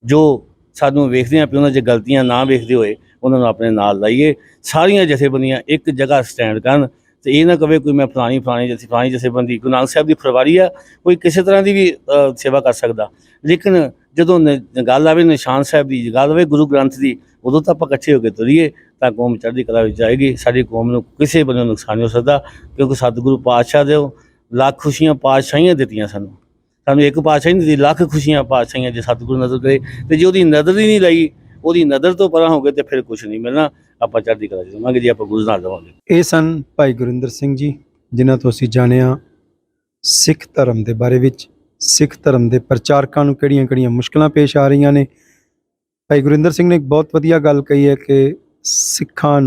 ਜੋ ਸਾਨੂੰ ਵੇਖਦੇ ਹਾਂ ਵੀ ਉਹਨਾਂ 'ਚ ਗਲਤੀਆਂ ਨਾ ਵੇਖਦੇ ਹੋਏ ਉਹਨਾਂ ਨੂੰ ਆਪਣੇ ਨਾਲ ਲਾਈਏ। ਸਾਰੀਆਂ ਜਥੇਬੰਦੀਆਂ ਇੱਕ ਜਗ੍ਹਾ ਸਟੈਂਡ ਕਰਨ, ਅਤੇ ਇਹ ਨਾ ਕਵੇ ਕੋਈ ਮੈਂ ਫਲਾਣੀ ਜਥੇਬੰਦੀ। ਗੁਰੂ ਨਾਨਕ ਸਾਹਿਬ ਦੀ ਫਰਵਾਰੀ ਆ, ਕੋਈ ਕਿਸੇ ਤਰ੍ਹਾਂ ਦੀ ਵੀ ਸੇਵਾ ਕਰ ਸਕਦਾ, ਲੇਕਿਨ ਜਦੋਂ ਗੱਲ ਆਵੇ ਨਿਸ਼ਾਨ ਸਾਹਿਬ ਦੀ, ਗੱਲ ਆਵੇ ਗੁਰੂ ਗ੍ਰੰਥ ਦੀ, ਉਦੋਂ ਤਾਂ ਆਪਾਂ ਇਕੱਠੇ ਹੋ ਕੇ ਤੁਰੀਏ ਤਾਂ ਕੌਮ ਚੜ੍ਹਦੀ ਕਲਾ ਵਿੱਚ ਜਾਏਗੀ। ਸਾਡੀ ਕੌਮ ਨੂੰ ਕਿਸੇ ਵੱਲੋਂ ਨੁਕਸਾਨ ਨਹੀਂ ਹੋ ਸਕਦਾ, ਕਿਉਂਕਿ ਸਤਿਗੁਰੂ ਪਾਤਸ਼ਾਹ ਦੇ ਲੱਖ ਖੁਸ਼ੀਆਂ ਪਾਤਸ਼ਾਹੀਆਂ ਦਿੱਤੀਆਂ ਸਾਨੂੰ ਇੱਕ ਪਾਤਸ਼ਾਹੀ ਨਹੀਂ ਦਿੱਤੀ, ਲੱਖ ਖੁਸ਼ੀਆਂ ਪਾਤਸ਼ਾਹੀਆਂ ਜੇ ਸਤਿਗੁਰੂ ਨਜ਼ਰ ਕਰੇ। ਅਤੇ ਜੇ ਉਹਦੀ ਨਜ਼ਰ ਹੀ ਨਹੀਂ ਲਾਈ, ਉਹਦੀ ਨਜ਼ਰ ਤੋਂ ਪਰਾਂ ਹੋ ਗਏ, ਤਾਂ ਫਿਰ ਕੁਛ ਨਹੀਂ ਮਿਲਣਾ। ਆਪਾਂ ਚੜ੍ਹਦੀ ਕਲਾ 'ਚ ਦੇਵਾਂਗੇ ਜੇ ਆਪਾਂ ਗੁਰੂ ਨਾਲ ਦੇਵਾਂਗੇ। ਇਹ ਸਨ ਭਾਈ ਗੁਰਿੰਦਰ ਸਿੰਘ ਜੀ, ਜਿਨ੍ਹਾਂ ਤੋਂ ਅਸੀਂ ਜਾਣਿਆ ਸਿੱਖ ਧਰਮ ਦੇ ਬਾਰੇ ਵਿੱਚ, ਸਿੱਖ ਧਰਮ ਦੇ ਪ੍ਰਚਾਰਕਾਂ ਨੂੰ ਕਿਹੜੀਆਂ ਮੁਸ਼ਕਲਾਂ ਪੇਸ਼ ਆ ਰਹੀਆਂ ਨੇ। ਭਾਈ ਗੁਰਿੰਦਰ ਸਿੰਘ ਨੇ ਇੱਕ ਬਹੁਤ ਵਧੀਆ ਗੱਲ ਕਹੀ ਹੈ ਕਿ ਸਿੱਖੀ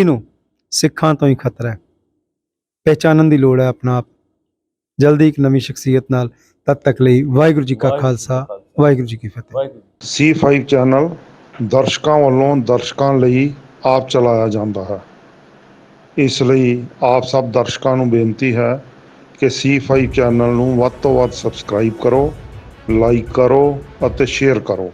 ਨੂੰ ਸਿੱਖਾਂ ਤੋਂ ਹੀ ਖਤਰਾ ਹੈ। ਪਹਿਚਾਨਣ ਦੀ ਲੋੜ ਹੈ ਆਪਣਾ ਆਪ। ਜਲਦੀ ਇੱਕ ਨਵੀਂ ਸ਼ਖਸੀਅਤ ਨਾਲ, ਤਦ ਤੱਕ ਲਈ ਵਾਹਿਗੁਰੂ ਜੀ ਕਾ ਖਾਲਸਾ, ਵਾਹਿਗੁਰੂ ਜੀ ਕੀ ਫਤਿਹ। C5 ਚੈਨਲ ਦਰਸ਼ਕਾਂ ਵੱਲੋਂ ਦਰਸ਼ਕਾਂ ਲਈ ਆਪ ਚਲਾਇਆ ਜਾਂਦਾ ਹੈ। ਇਸ ਲਈ ਆਪ ਸਭ ਦਰਸ਼ਕਾਂ ਨੂੰ ਬੇਨਤੀ ਹੈ ਕਿ C5 ਚੈਨਲ ਨੂੰ ਵੱਧ ਤੋਂ ਵੱਧ ਸਬਸਕ੍ਰਾਈਬ ਕਰੋ, ਲਾਈਕ ਕਰੋ ਅਤੇ ਸ਼ੇਅਰ ਕਰੋ।